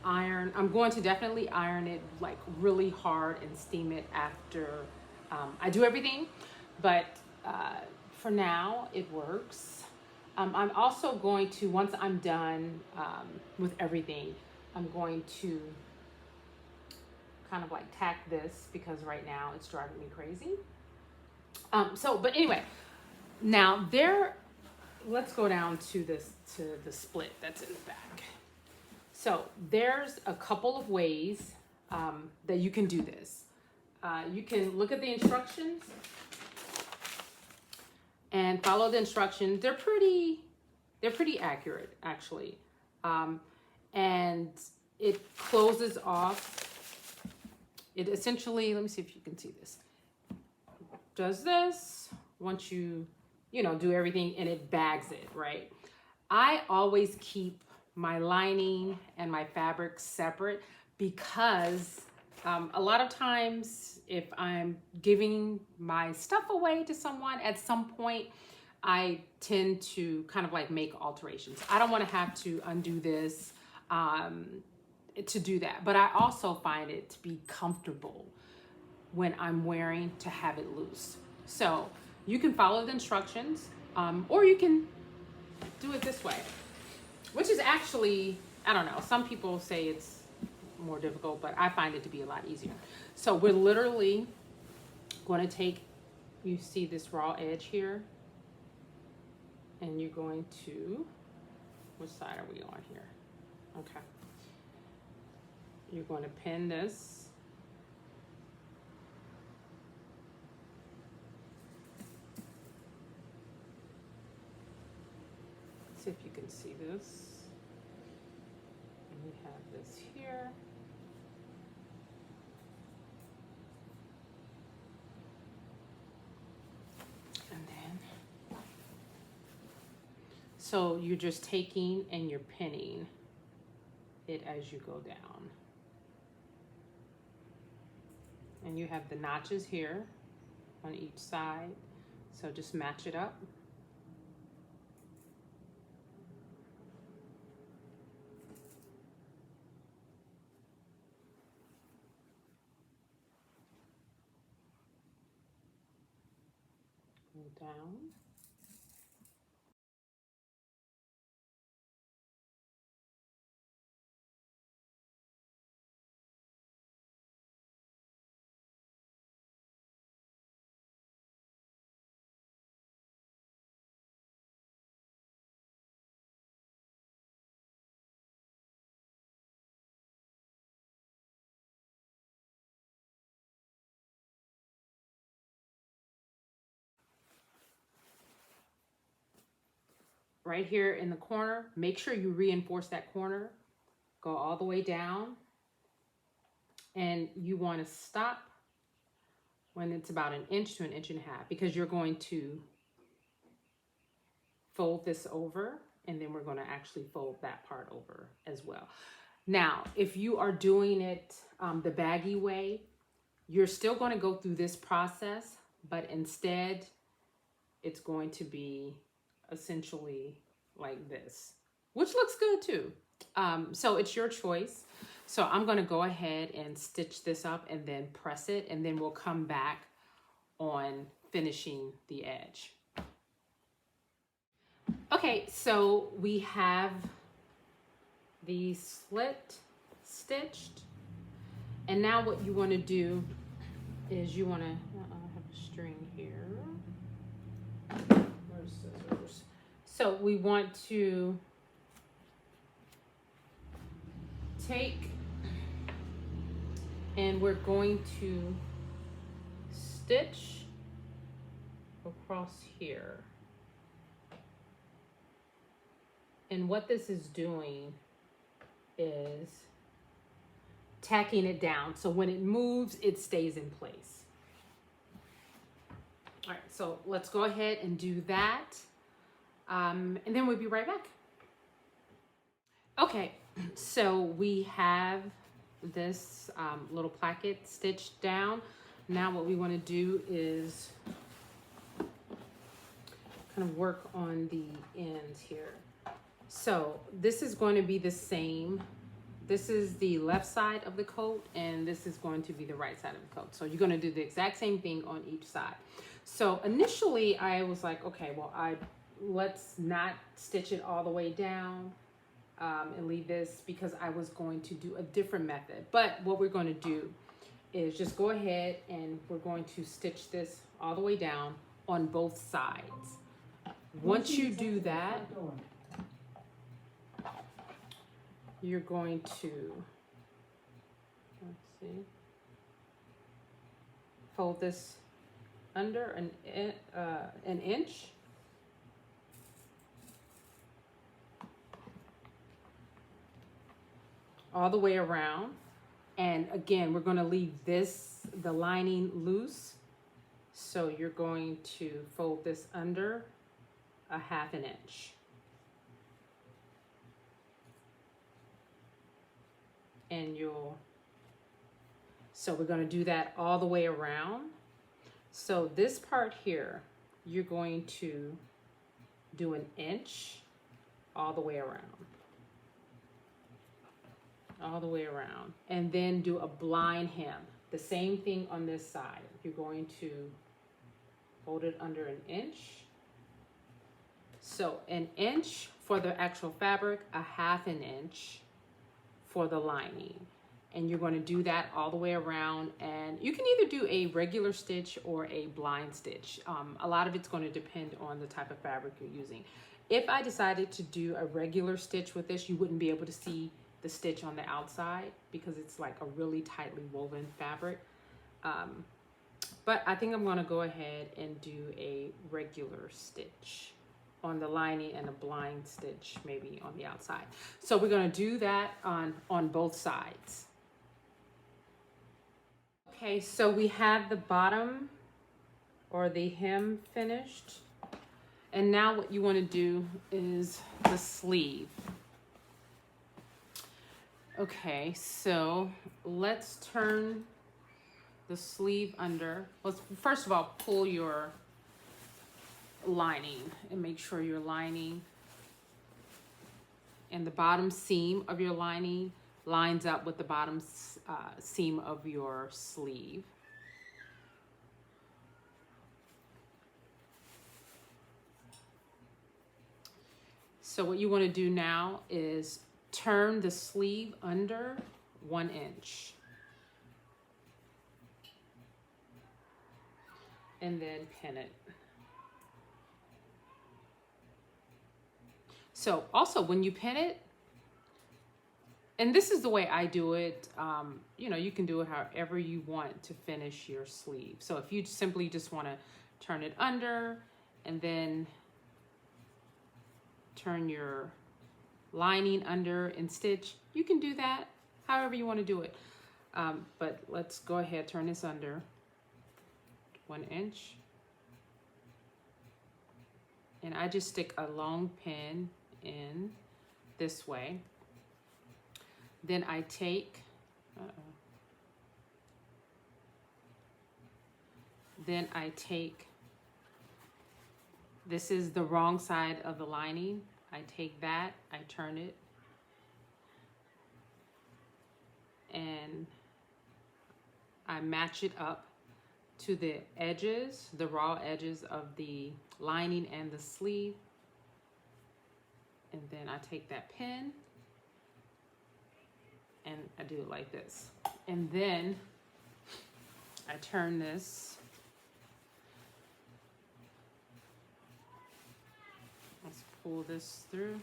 Speaker 1: iron. I'm going to definitely iron it like really hard and steam it after I do everything. But for now, it works. I'm also going to, once I'm done with everything, I'm going to kind of like tack this because right now it's driving me crazy. But anyway, now let's go down to the split that's in the back. So there's a couple of ways that you can do this. You can look at the instructions and follow the instructions. They're pretty accurate actually. And it closes off. It essentially, let me see if you can see this. Does this once you do everything, and it bags it, right? I always keep my lining and my fabric separate because a lot of times if I'm giving my stuff away to someone, at some point I tend to kind of like make alterations. I don't want to have to undo this to do that, but I also find it to be comfortable when I'm wearing to have it loose. So you can follow the instructions, or you can do it this way, which is actually, I don't know, some people say it's more difficult, but I find it to be a lot easier. So we're literally going to take, you see this raw edge here, and you're going to, which side are we on here? Okay. You're going to pin this. See if you can see this. And we have this here. And then, so you're just taking and you're pinning it as you go down. And you have the notches here on each side. So just match it up. Down. Right here in the corner, make sure you reinforce that corner. Go all the way down, and you want to stop when it's about 1 inch to 1.5 inches, because you're going to fold this over, and then we're going to actually fold that part over as well. Now, if you are doing it the baggy way, you're still going to go through this process, but instead it's going to be essentially like this, which looks good too. So it's your choice. So I'm going to go ahead and stitch this up and then press it, and then we'll come back on finishing the edge. Okay, so we have the slit stitched, and now what you want to do is you want to have a string here. Where's scissors? So we want to take, and we're going to stitch across here. And what this is doing is tacking it down, so when it moves, it stays in place. All right, so let's go ahead and do that, and then we'll be right back. Okay, so we have this little placket stitched down. Now what we want to do is kind of work on the ends here. So this is going to be the same. This is the left side of the coat, and this is going to be the right side of the coat. So you're going to do the exact same thing on each side. So initially I was like, okay, well, let's not stitch it all the way down and leave this, because I was going to do a different method. But what we're going to do is just go ahead and we're going to stitch this all the way down on both sides. Once you do that, you're going to, let's see, fold this under an inch. All the way around. And again, we're going to leave the lining loose. So you're going to fold this under 1/2 inch. And so we're going to do that all the way around. So this part here, you're going to do 1 inch all the way around. All the way around. And then do a blind hem. The same thing on this side. You're going to fold it under 1 inch. So 1 inch for the actual fabric, 1/2 inch for the lining. And you're going to do that all the way around, and you can either do a regular stitch or a blind stitch. A lot of it's going to depend on the type of fabric you're using. If I decided to do a regular stitch with this, you wouldn't be able to see the stitch on the outside because it's like a really tightly woven fabric. But I think I'm going to go ahead and do a regular stitch on the lining and a blind stitch maybe on the outside. So we're going to do that on both sides. Okay, so we have the bottom or the hem finished. And now what you want to do is the sleeve. Okay, so let's turn the sleeve under. Let's first of all pull your lining and make sure your lining and the bottom seam of your lining lines up with the bottom seam of your sleeve. So what you want to do now is turn the sleeve under 1 inch. And then pin it. So also when you pin it, and this is the way I do it, you know, you can do it however you want to finish your sleeve. So if you simply just want to turn it under and then turn your lining under and stitch, you can do that however you want to do it. But let's go ahead, turn this under. 1 inch. And I just stick a long pin in this way. Then I take, then I take, this is the wrong side of the lining. I take that, I turn it, and I match it up to the edges, the raw edges of the lining and the sleeve. And then I take that pin and I do it like this. And then I turn this. Let's pull this through.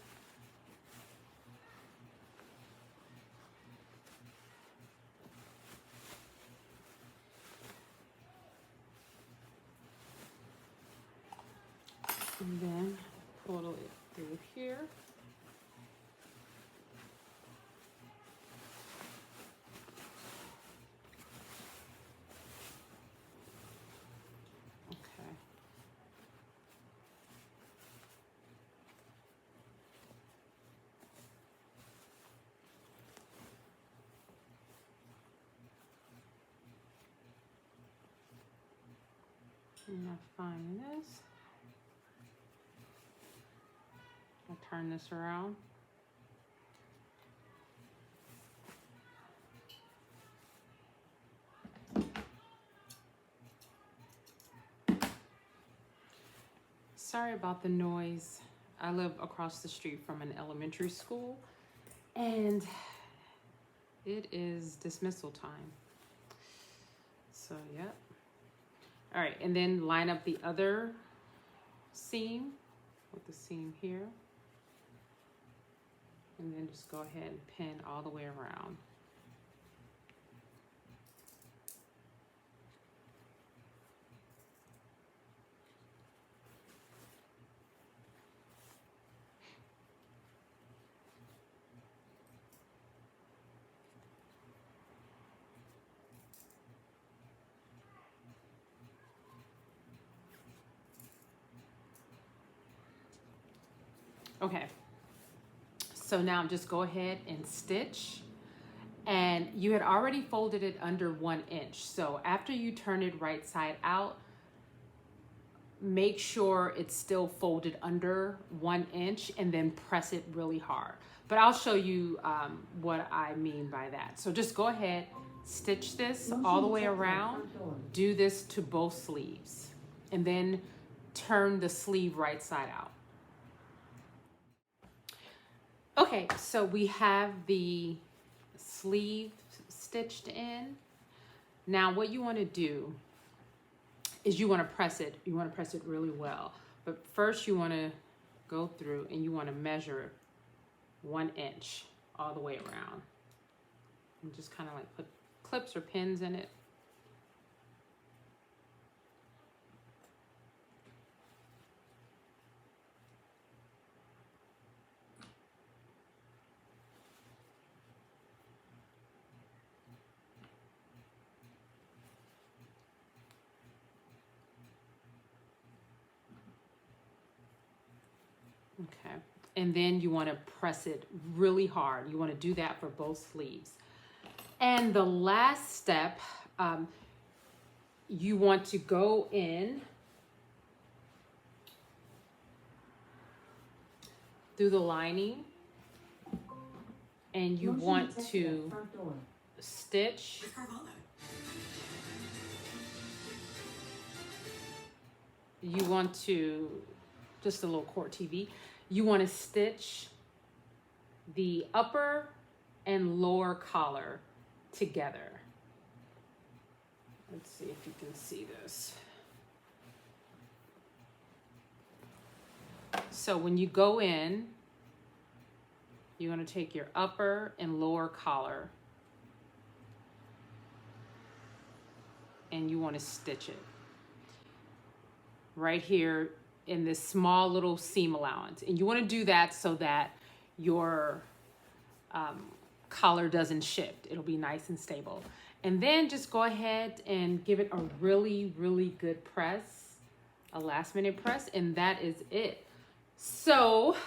Speaker 1: And then pull it through here. Okay. And I find this. I turn this around. Sorry about the noise. I live across the street from an elementary school and it is dismissal time. So, yeah. All right, and then line up the other seam with the seam here. And then just go ahead and pin all the way around. Okay. So now just go ahead and stitch, and you had already folded it under 1 inch. So after you turn it right side out, make sure it's still folded under 1 inch and then press it really hard. But I'll show you what I mean by that. So just go ahead, stitch this all the way around, do this to both sleeves, and then turn the sleeve right side out. Okay, so we have the sleeve stitched in. Now what you want to do is you want to press it. You want to press it really well. But first you want to go through and you want to measure 1 inch all the way around. And just kind of like put clips or pins in it. Okay, and then you want to press it really hard. You want to do that for both sleeves. And the last step, you want to go in through the lining, and you want to stitch you want to, just a little court TV, you want to stitch the upper and lower collar together. Let's see if you can see this. So when you go in, you're going to take your upper and lower collar and you want to stitch it right here in this small little seam allowance. And you want to do that so that your collar doesn't shift. It'll be nice and stable. And then just go ahead and give it a really, really good press, a last minute press, and that is it. So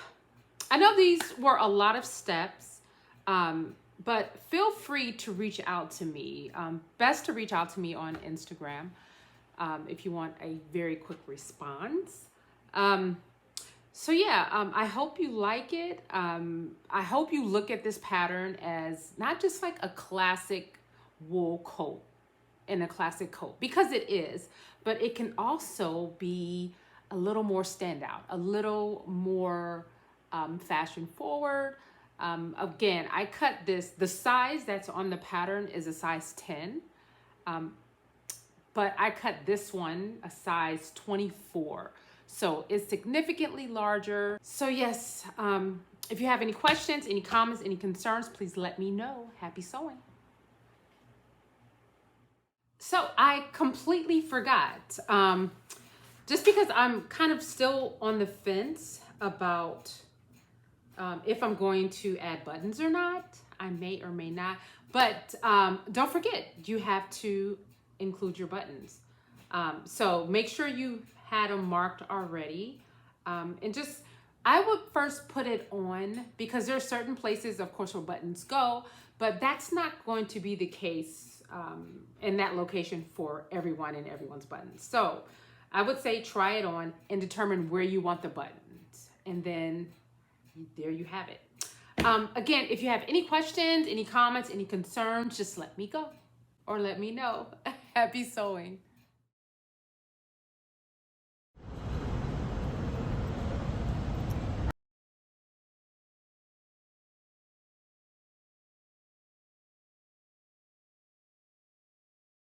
Speaker 1: I know these were a lot of steps, but feel free to reach out to me. Best to reach out to me on Instagram if you want a very quick response. So yeah, I hope you like it. I hope you look at this pattern as not just like a classic wool coat and a classic coat, because it is, but it can also be a little more standout, a little more fashion forward. Again, I cut this, the size that's on the pattern is a size 10, but I cut this one a size 24. So it's significantly larger. So yes, if you have any questions, any comments, any concerns, please let me know. Happy sewing. So I completely forgot, just because I'm kind of still on the fence about if I'm going to add buttons or not. I may or may not, but don't forget, you have to include your buttons. So make sure you had them marked already, and just, I would first put it on, because there are certain places, of course, where buttons go, but that's not going to be the case in that location for everyone and everyone's buttons. So I would say try it on and determine where you want the buttons, and then there you have it. Again, if you have any questions, any comments, any concerns, just let me go or let me know. Happy sewing.